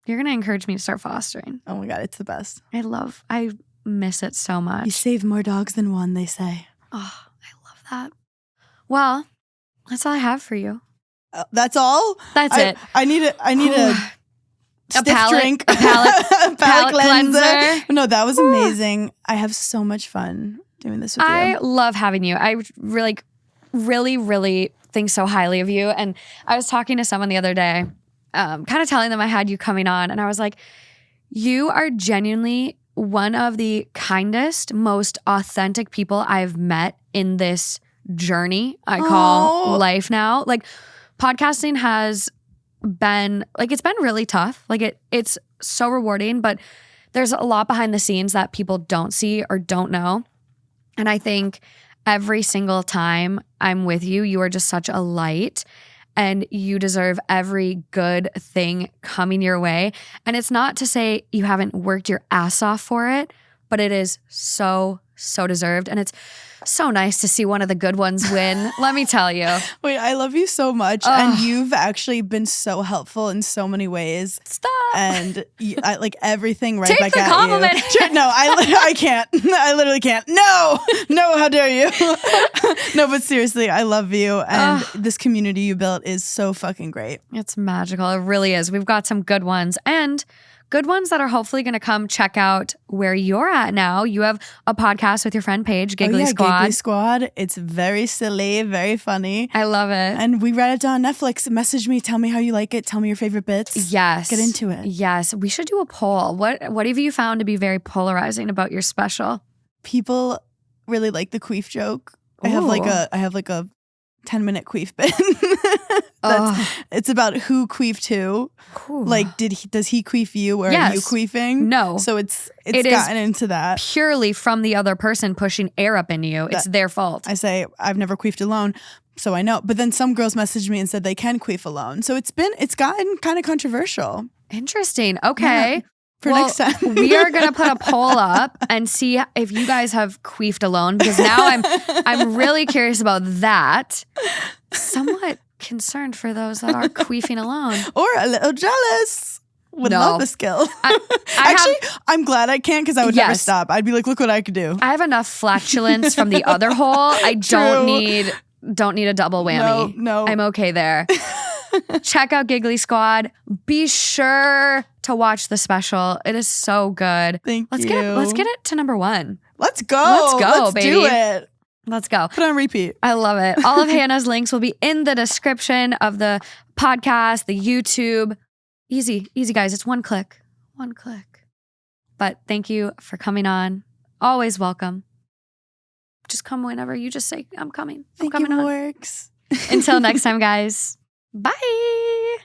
S1: You're gonna encourage me to start fostering.
S2: Oh my God, it's the best.
S1: I miss it so much.
S2: You save more dogs than one, they say.
S1: Oh, I love that. Well, that's all I have for you.
S2: That's all?
S1: That's it.
S2: I need a stiff drink.
S1: A palate
S2: cleanser. No, that was amazing. I have so much fun doing this with you.
S1: I love having you. I really, really, really think so highly of you. And I was talking to someone the other day, kind of telling them I had you coming on. And I was like, you are genuinely one of the kindest, most authentic people I've met in this journey I call life now. Like, podcasting has been, like, it's been really tough. Like, it's so rewarding, but there's a lot behind the scenes that people don't see or don't know. And I think every single time I'm with you, you are just such a light, and you deserve every good thing coming your way. And it's not to say you haven't worked your ass off for it, but it is so, so deserved. And it's so nice to see one of the good ones win. Let me tell you.
S2: Wait, I love you so much. And you've actually been so helpful in so many ways.
S1: Stop.
S2: And I like everything right
S1: Take
S2: back
S1: the
S2: at
S1: compliment.
S2: you. No, I can't. I literally can't. No, how dare you? No, but seriously, I love you. And this community you built is so fucking great.
S1: It's magical. It really is. We've got some good ones, and good ones that are hopefully going to come check out where you're at now. You have a podcast with your friend Paige, Giggly Squad.
S2: Giggly Squad. It's very silly, very funny.
S1: I love it.
S2: And we read it on Netflix. Message me. Tell me how you like it. Tell me your favorite bits.
S1: Yes.
S2: Get into it.
S1: Yes. We should do a poll. What have you found to be very polarizing about your special?
S2: People really like the queef joke. I have like a 10-minute queef bit. It's about who queefed who. Ooh. Like, does he queef you, or are you queefing?
S1: No.
S2: So it's gotten into that.
S1: Purely from the other person pushing air up in you. It's their fault.
S2: I say, I've never queefed alone, so I know. But then some girls messaged me and said they can queef alone. So it's gotten kind of controversial.
S1: Interesting. Okay.
S2: Yeah. For next time.
S1: We are going to put a poll up and see if you guys have queefed alone, because now I'm really curious about that. Somewhat concerned for those that are queefing alone.
S2: Or a little jealous. Would love the skill. I'm glad I can't, because I would never stop. I'd be like, look what I could do.
S1: I have enough flatulence from the other hole. I don't need a double whammy.
S2: No.
S1: I'm okay there. Check out Giggly Squad. Be sure to watch the special. It is so good.
S2: Thank you.
S1: Let's get it to number 1.
S2: Let's go. Let's
S1: baby.
S2: do it.
S1: Let's go.
S2: Put on repeat.
S1: I love it. All of Hannah's links will be in the description of the podcast, the YouTube. Easy, guys. It's one click. But thank you for coming on. Always welcome. Just come whenever. You just say, I'm coming. I'm coming on.
S2: Works.
S1: Until next time, guys. Bye.